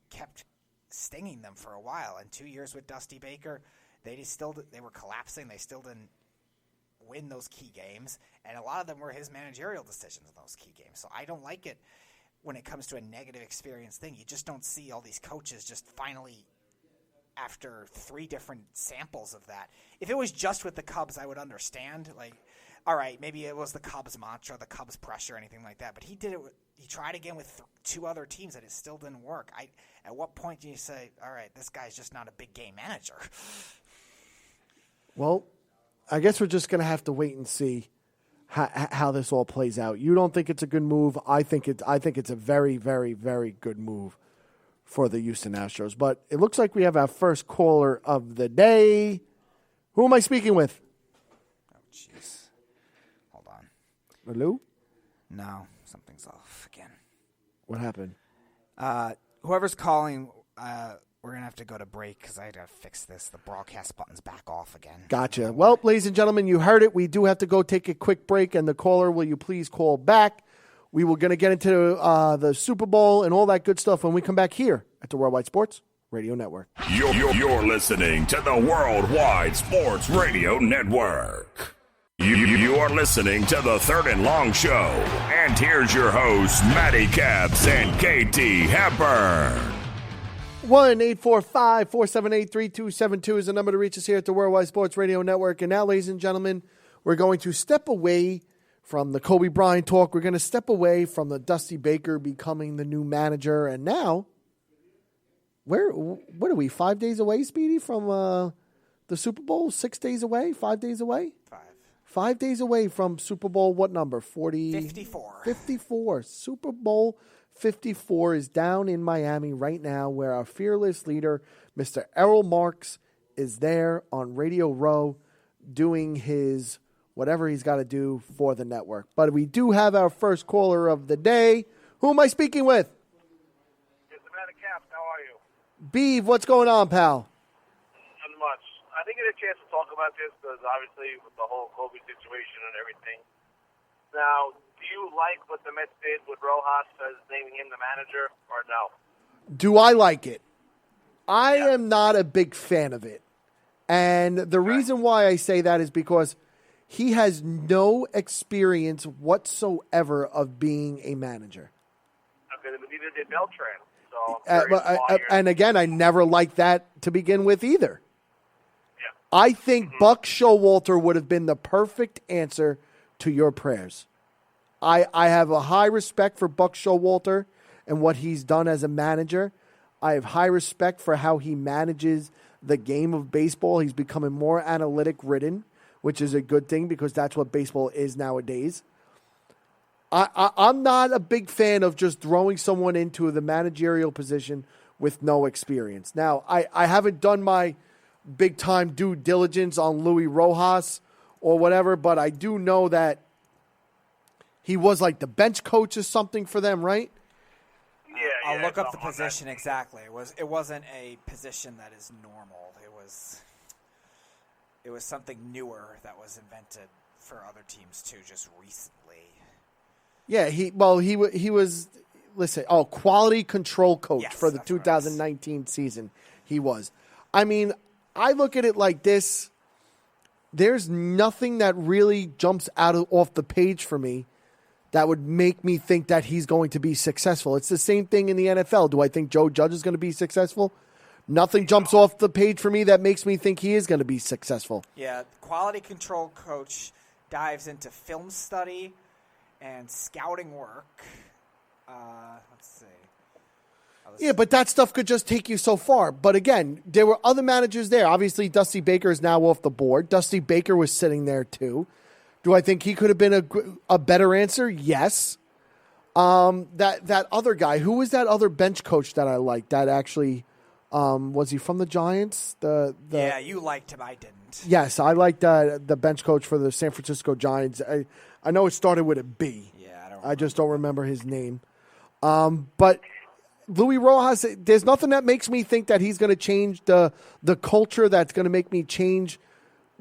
kept stinging them for a while. And 2 years with Dusty Baker, they were collapsing. They still didn't win those key games, and a lot of them were his managerial decisions in those key games. So I don't like it when it comes to a negative experience thing. You just don't see all these coaches just finally, after 3 different samples of that. If it was just with the Cubs, I would understand. Like, all right, maybe it was the Cubs mantra, the Cubs pressure, anything like that. But he did it. He tried again with 2 other teams, and it still didn't work. At what point do you say, all right, this guy's just not a big game manager?
Well, I guess we're just going to have to wait and see how this all plays out. You don't think it's a good move. I think it's a very, very, very good move for the Houston Astros. But it looks like we have our first caller of the day. Who am I speaking with?
Oh, jeez. Hold on.
Hello?
No, something's off again.
What happened?
Whoever's calling, we're going to have to go to break because I got to fix this. The broadcast button's back off again.
Gotcha. Well, ladies and gentlemen, you heard it. We do have to go take a quick break, and the caller, will you please call back? We were going to get into the Super Bowl and all that good stuff when we come back here at the Worldwide Sports Radio Network.
You're listening to the Worldwide Sports Radio Network. You are listening to the Third and Long Show. And here's your hosts, Matty Capps and KT Hepburn.
1-845-478-3272 is the number to reach us here at the Worldwide Sports Radio Network. And now, ladies and gentlemen, we're going to step away from the Kobe Bryant talk. We're going to step away from the Dusty Baker becoming the new manager. And now, what are we, 5 days away, Speedy, from the the Super Bowl? 6 days away? 5 days away?
5
days away from Super Bowl, what number?
54.
54. Super Bowl 54 is down in Miami right now, where our fearless leader, Mr. Errol Marks, is there on Radio Row doing his whatever he's got to do for the network. But we do have our first caller of the day. Who am I speaking with?
It's Matty Caps. How are you?
Beeve, what's going on, pal?
Not much. I didn't get a chance to talk about this because obviously with the whole COVID situation and everything. Now, do you like what the Mets did with Rojas as naming him the manager or no?
Do I like it? I am not a big fan of it. And the reason why I say that is because he has no experience whatsoever of being a manager.
Okay, but neither did Beltran. So
and again, I never liked that to begin with either.
Yeah.
I think Buck Showalter would have been the perfect answer to your prayers. I have a high respect for Buck Showalter and what he's done as a manager. I have high respect for how he manages the game of baseball. He's becoming more analytic ridden, which is a good thing because that's what baseball is nowadays. I'm not a big fan of just throwing someone into the managerial position with no experience. Now, I haven't done my big-time due diligence on Luis Rojas or whatever, but I do know that he was like the bench coach or something for them, right?
Yeah,
I'll look up the position exactly. It wasn't a position that is normal. It was something newer that was invented for other teams too, just recently.
Yeah, he was quality control coach for the 2019 season. He was. I mean, I look at it like this. There's nothing that really jumps off the page for me that would make me think that he's going to be successful. It's the same thing in the NFL. Do I think Joe Judge is going to be successful? Nothing jumps off the page for me that makes me think he is going to be successful.
Yeah, quality control coach dives into film study and scouting work. Let's see.
Yeah, but that stuff could just take you so far. But again, there were other managers there. Obviously, Dusty Baker is now off the board. Dusty Baker was sitting there too. Do I think he could have been a better answer? Yes. That other guy, who was that other bench coach that I liked? That actually was he from the Giants?
Yeah, you liked him. I didn't.
Yes, I liked the bench coach for the San Francisco Giants. I know it started with a B.
Yeah,
I just don't remember his name. But Luis Rojas, there's nothing that makes me think that he's going to change the culture that's going to make me change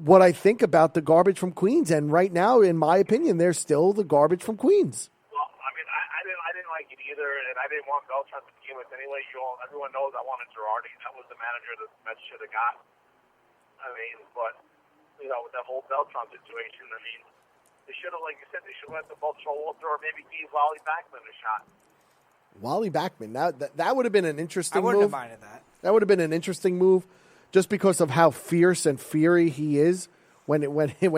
what I think about the garbage from Queens. And right now, in my opinion, they're still the garbage from Queens.
Well, I mean, I didn't like it either, and I didn't want Beltran to begin with anyway. Everyone knows I wanted Girardi. That was the manager that the Mets should have got. I mean, but, with that whole Beltran situation, I mean, they should have, like you said, they should have let the Buck Showalter or maybe give Wally Backman a shot.
Wally Backman, that would have been an interesting move.
I wouldn't have minded that.
That would have been an interesting move, just because of how fierce and fiery he is when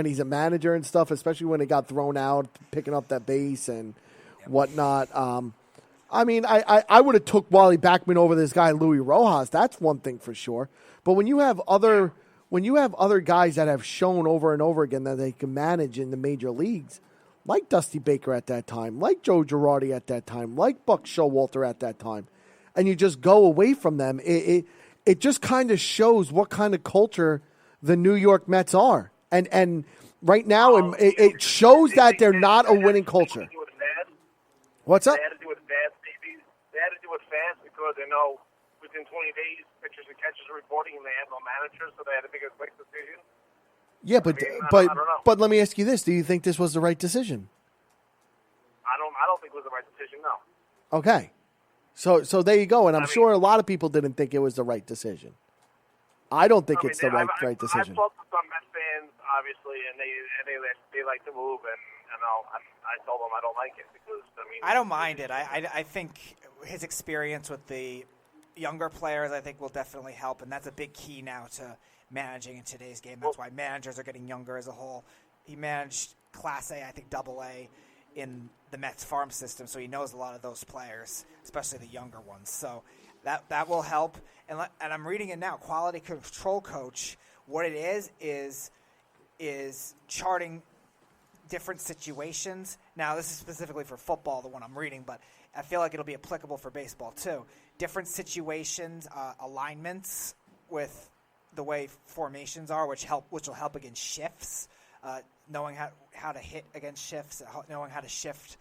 he's a manager and stuff, especially when he got thrown out, picking up that base and whatnot. I mean, I would have took Wally Backman over this guy Luis Rojas. That's one thing for sure. But when you have other guys that have shown over and over again that they can manage in the major leagues, like Dusty Baker at that time, like Joe Girardi at that time, like Buck Showalter at that time, and you just go away from them, it just kind of shows what kind of culture the New York Mets are. And right now, it shows that they're not a winning culture. What's up?
They had to do with fans, maybe. They had to do with fans because they know within 20 days, pitchers and catchers are reporting, and they have no manager, so they had to make a quick decision.
Yeah, but
I don't know.
But let me ask you this: do you think this was the right decision?
I don't think it was the right decision. No.
Okay, so there you go, and I'm sure a lot of people didn't think it was the right decision. I don't think it's the right decision.
I've talked to some Mets fans, obviously, and they like the move, and I told them I don't like it because
I don't mind it. I think his experience with the younger players, I think, will definitely help, and that's a big key now to managing in today's game. That's why managers are getting younger as a whole. He managed Class A, I think Double A, in the Mets farm system, so he knows a lot of those players, especially the younger ones. So that will help. And I'm reading it now. Quality control coach What it is charting different situations. Now, this is specifically for football, the one I'm reading, but I feel like it'll be applicable for baseball too. Different situations, alignments with the way formations are, which will help against shifts. Knowing how to hit against shifts, knowing how to shift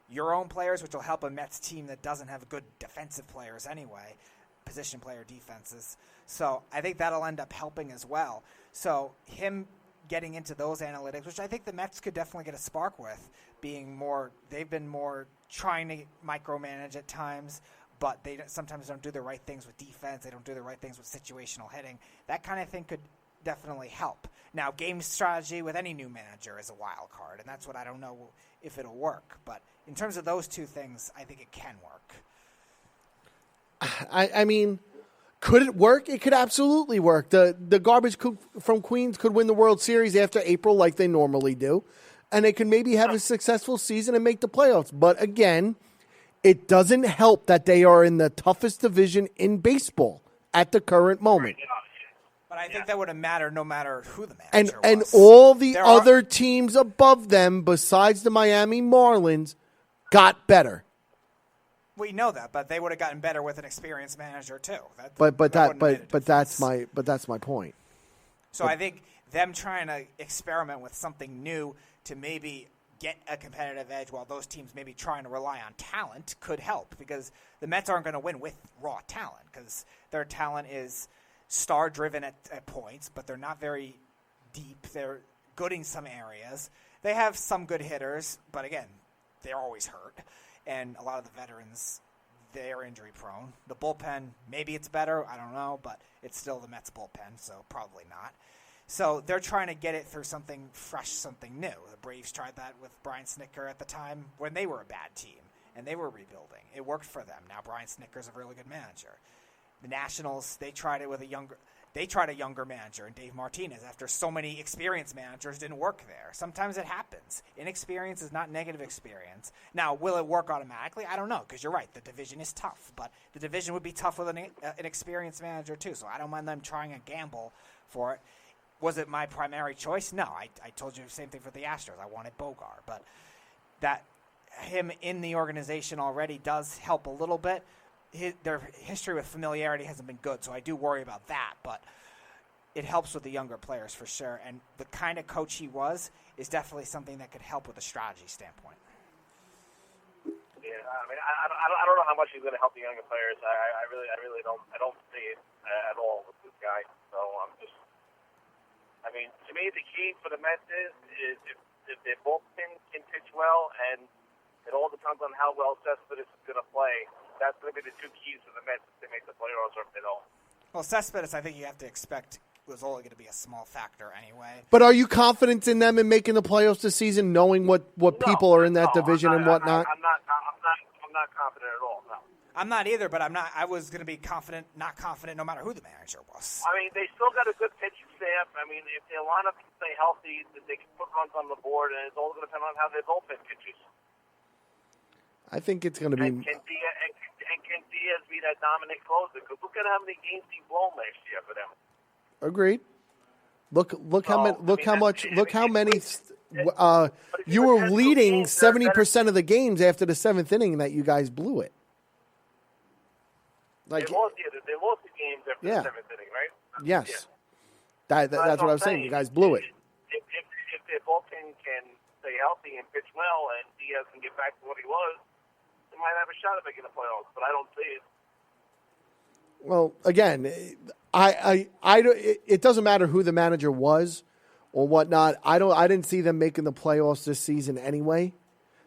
your own players, which will help a Mets team that doesn't have good defensive players anyway, position player defenses. So I think that'll end up helping as well. So him getting into those analytics, which I think the Mets could definitely get a spark with, they've been more trying to micromanage at times, but they sometimes don't do the right things with defense. They don't do the right things with situational hitting. That kind of thing could definitely help. Now, game strategy with any new manager is a wild card, and that's what I don't know if it'll work. But in terms of those two things, I think it can work.
I mean, could it work? It could absolutely work. The garbage from Queens could win the World Series after April like they normally do, and they could maybe have a successful season and make the playoffs. But again, it doesn't help that they are in the toughest division in baseball at the current moment.
But I think that would have mattered no matter who the manager was.
And all the other teams above them, besides the Miami Marlins, got better.
We know that, but they would have gotten better with an experienced manager too.
That's my point.
So I think them trying to experiment with something new to maybe get a competitive edge while those teams maybe trying to rely on talent could help, because the Mets aren't going to win with raw talent because their talent is star-driven at points, but they're not very deep. They're good in some areas. They have some good hitters, but again, they're always hurt. And a lot of the veterans, they're injury-prone. The bullpen, maybe it's better, I don't know, but it's still the Mets bullpen, so probably not. So they're trying to get it through something fresh, something new. The Braves tried that with Brian Snitker at the time when they were a bad team, and they were rebuilding. It worked for them. Now Brian Snitker's a really good manager. The Nationals, they tried it with a younger manager, and Dave Martinez, after so many experienced managers, didn't work there. Sometimes it happens. Inexperience is not negative experience. Now, will it work automatically? I don't know, because you're right. The division is tough, but the division would be tough with an experienced manager too, so I don't mind them trying a gamble for it. Was it my primary choice? No. I told you the same thing for the Astros. I wanted Bogar, but that him in the organization already does help a little bit. Their history with familiarity hasn't been good, so I do worry about that, but it helps with the younger players for sure, and the kind of coach he was is definitely something that could help with a strategy standpoint.
Yeah, I mean, I don't know how much he's going to help the younger players. I really don't. I don't see it at all with this guy. So I mean, to me, the key for the Mets is if they both can pitch well, and it all depends on how well Cespedes is going to play. That's going to be the two keys for the Mets if they make the playoffs or if they don't.
Well, Cespedes, I think you have to expect was only going to be a small factor anyway.
But are you confident in them in making the playoffs this season, knowing what people are in that division and whatnot?
I'm not confident at all. No.
I'm not either, but I was going to be not confident, no matter who the manager was.
I mean, they still got a good pitching staff. I mean, if they line up and stay healthy, they can put runs on the board, and it's all going to depend on how their bullpen pitches.
I think it's going to be.
And can Diaz be that dominant closer? Because look at how many games he blown last year for them.
Agreed. Look how many. You were leading 70% of the games after the seventh inning that you guys blew it.
Like they lost the games after the seventh inning, right?
Yes. Yeah. That's what I was saying. You guys blew it.
If their bullpen can stay healthy and pitch well, and Diaz can get back to what he was, they might have a shot at making the playoffs. But I don't see it.
Well, again, it doesn't matter who the manager was or whatnot. I didn't see them making the playoffs this season anyway,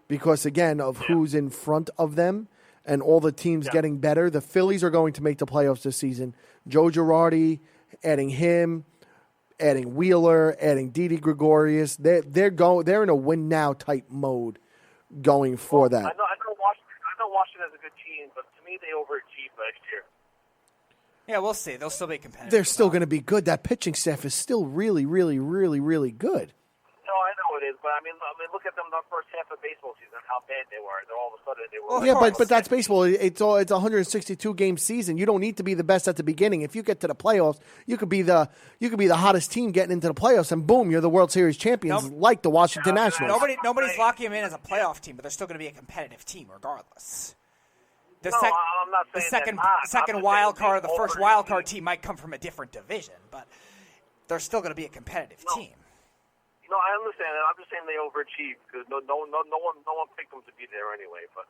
because again of who's in front of them and all the teams getting better. The Phillies are going to make the playoffs this season. Joe Girardi, adding him, adding Wheeler, adding Didi Gregorius. They're in a win now type mode going for that.
I know Washington has a good team, but to me they overachieved last year.
Yeah, we'll see. They'll still be competitive.
They're still going to be good. That pitching staff is still really, really, really, really good.
No, I know it is, but I mean, look at them the first half of baseball season, how bad they were. Then all of a sudden they were.
Well,
Yeah,
course.
but that's baseball. It's a 162 game season. You don't need to be the best at the beginning. If you get to the playoffs, you could be the hottest team getting into the playoffs, and boom, you're the World Series champions, like the Washington Nationals.
Nobody's locking them in as a playoff team, but they're still going to be a competitive team regardless.
I'm not saying
second wild card, the first wild card team might come from a different division, but they're still going to be a competitive team.
No, I understand that. I'm just saying they overachieved because no one picked them to be there anyway. But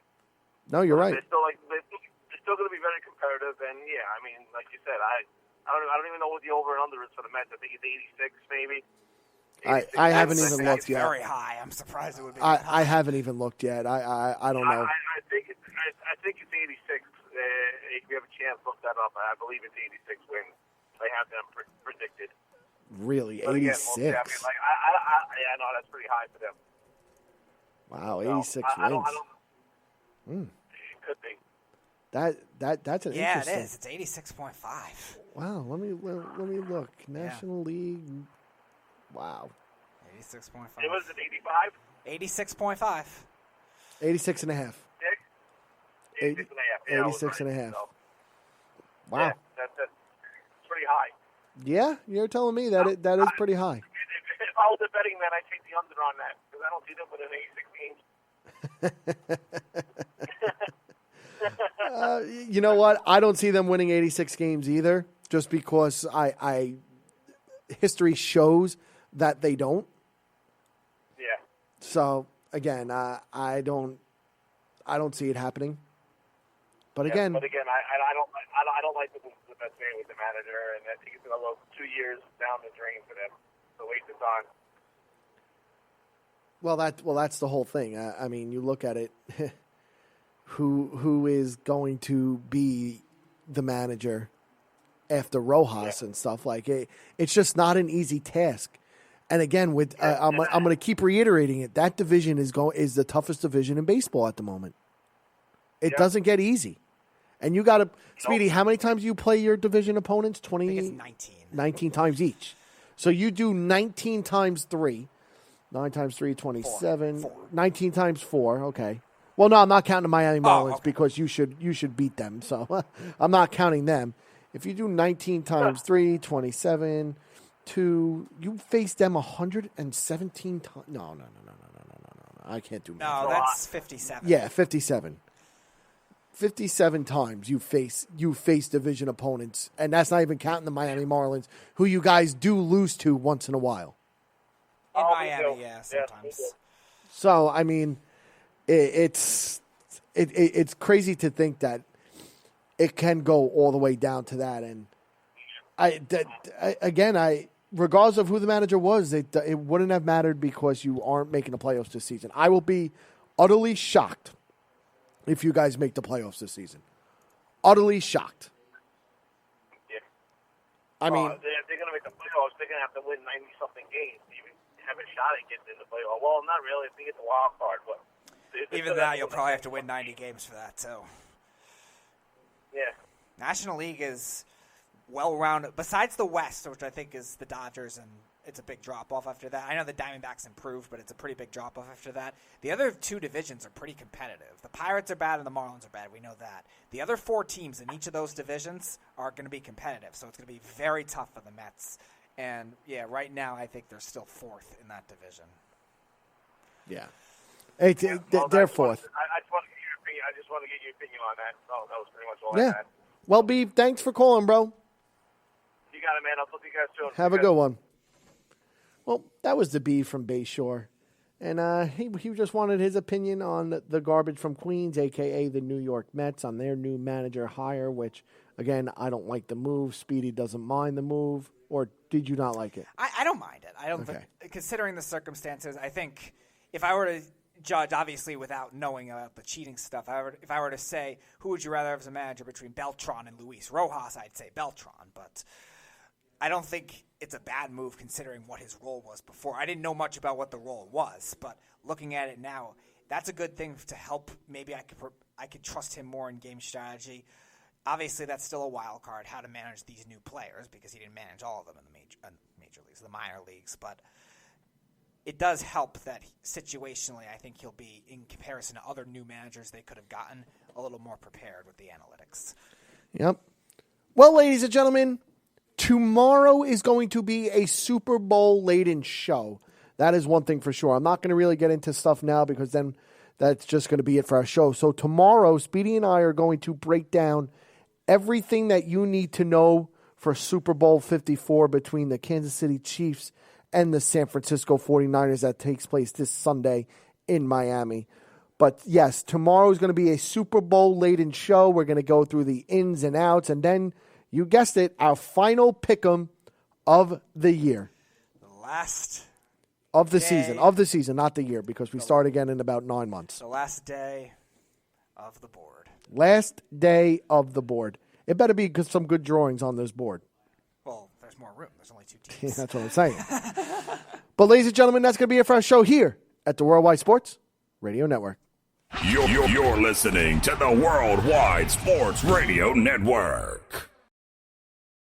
no, you're right.
They're still going to be very competitive, and yeah, I mean, like you said, I don't even know what the over and under is for the Mets. I think it's 86 maybe.
I haven't even looked yet.
Very high. I'm surprised it would be.
I haven't even looked yet. I don't know.
I think it's 86. If you have a chance, look that up. I believe it's 86 wins. They have them predicted.
Really, 86.
But again, yeah, I know that's pretty high for them.
Wow,
So,
86
I
wins.
It could be.
That's an
yeah,
interesting.
it is. It's 86.5.
Wow, let me look. National League. Wow.
86.5.
It was at 85.
86.5.
86 and a half.
86 and a half. Yeah,
86 and a half.
So,
Wow.
yeah, that's pretty high.
Yeah, you're telling me that that is pretty high.
If I was a betting man, I'd take the under on that because I don't see them winning 86 games.
You know what? I don't see them winning 86 games either, just because history shows that they don't.
Yeah.
So again, I don't see it happening. But again,
I don't like the best man with the manager, and I think it's going to go 2 years down the drain for them. So waste of time.
well, that's the whole thing. I mean, you look at it. Who is going to be the manager after Rojas and stuff like it? It's just not an easy task. And again, with I'm going to keep reiterating it. That division is the toughest division in baseball at the moment. It doesn't get easy. And you got to, Speedy, how many times do you play your division opponents? 20?
I think it's 19.
19 times each. So you do 19 times 3. 9 times 3, 27.
4.
19 times 4, okay. Well, no, I'm not counting the Miami Marlins
okay.
because you should beat them. So I'm not counting them. If you do 19 times 3, 27, 2, you face them 117 times. No. I can't do math.
No, that's 57.
Yeah, 57. 57 times you face division opponents, and that's not even counting the Miami Marlins, who you guys do lose to once in a while.
In
Oh,
Miami, yeah, sometimes.
So I mean, it's crazy to think that it can go all the way down to that, and regardless of who the manager was, it wouldn't have mattered because you aren't making the playoffs this season. I will be utterly shocked if you guys make the playoffs this season. Utterly shocked.
Yeah.
I mean,
if they're going to make the playoffs, they're going to have to win 90-something games to even have a shot at getting in the playoffs. Well, not really if they get the wild card, but
Even that, you'll probably have to win 90 games for that, too.
Yeah.
National League is well-rounded. Besides the West, which I think is the Dodgers, and it's a big drop-off after that. I know the Diamondbacks improved, but it's a pretty big drop-off after that. The other two divisions are pretty competitive. The Pirates are bad and the Marlins are bad. We know that. The other 4 teams in each of those divisions are going to be competitive, so it's going to be very tough for the Mets. And, yeah, right now I think they're still 4th in that division.
yeah.
Well,
They're
that's what-
4th.
I just want to get your opinion. I just want to get your opinion on that. So that was pretty much all
Yeah.
I had.
Well, Beef, thanks for calling, bro.
You got it, man. I'll talk to you guys soon.
Have a good one. Well, that was the Beef from Bayshore. And he just wanted his opinion on the garbage from Queens, a.k.a. the New York Mets, on their new manager hire, which, again, I don't like the move. Speedy doesn't mind the move. Or did you not like it?
I don't mind it. I don't
Okay.
think, considering the circumstances, I think if I were to judge, obviously without knowing about the cheating stuff, if I were to say, who would you rather have as a manager between Beltran and Luis Rojas, I'd say Beltran. But I don't think it's a bad move considering what his role was before. I didn't know much about what the role was, but looking at it now, that's a good thing to help. Maybe I could trust him more in game strategy. Obviously, that's still a wild card, how to manage these new players, because he didn't manage all of them in the major leagues, the minor leagues. But it does help that situationally I think he'll be, in comparison to other new managers they could have gotten, a little more prepared with the analytics.
Yep. Well, ladies and gentlemen, tomorrow is going to be a Super Bowl-laden show. That is one thing for sure. I'm not going to really get into stuff now because then that's just going to be it for our show. So tomorrow, Speedy and I are going to break down everything that you need to know for Super Bowl 54 between the Kansas City Chiefs and the San Francisco 49ers that takes place this Sunday in Miami. But yes, tomorrow is going to be a Super Bowl-laden show. We're going to go through the ins and outs. And then, you guessed it, our final pick'em of the year.
The last
of the season. Of the season, not the year, because we start again in about 9 months.
The last day of the board.
Last day of the board. It better be some good drawings on this board.
Well, there's more room. There's only 2 teams.
Yeah, that's what I'm saying. But ladies and gentlemen, that's going to be it for our show here at the Worldwide Sports Radio Network.
You're listening to the Worldwide Sports Radio Network.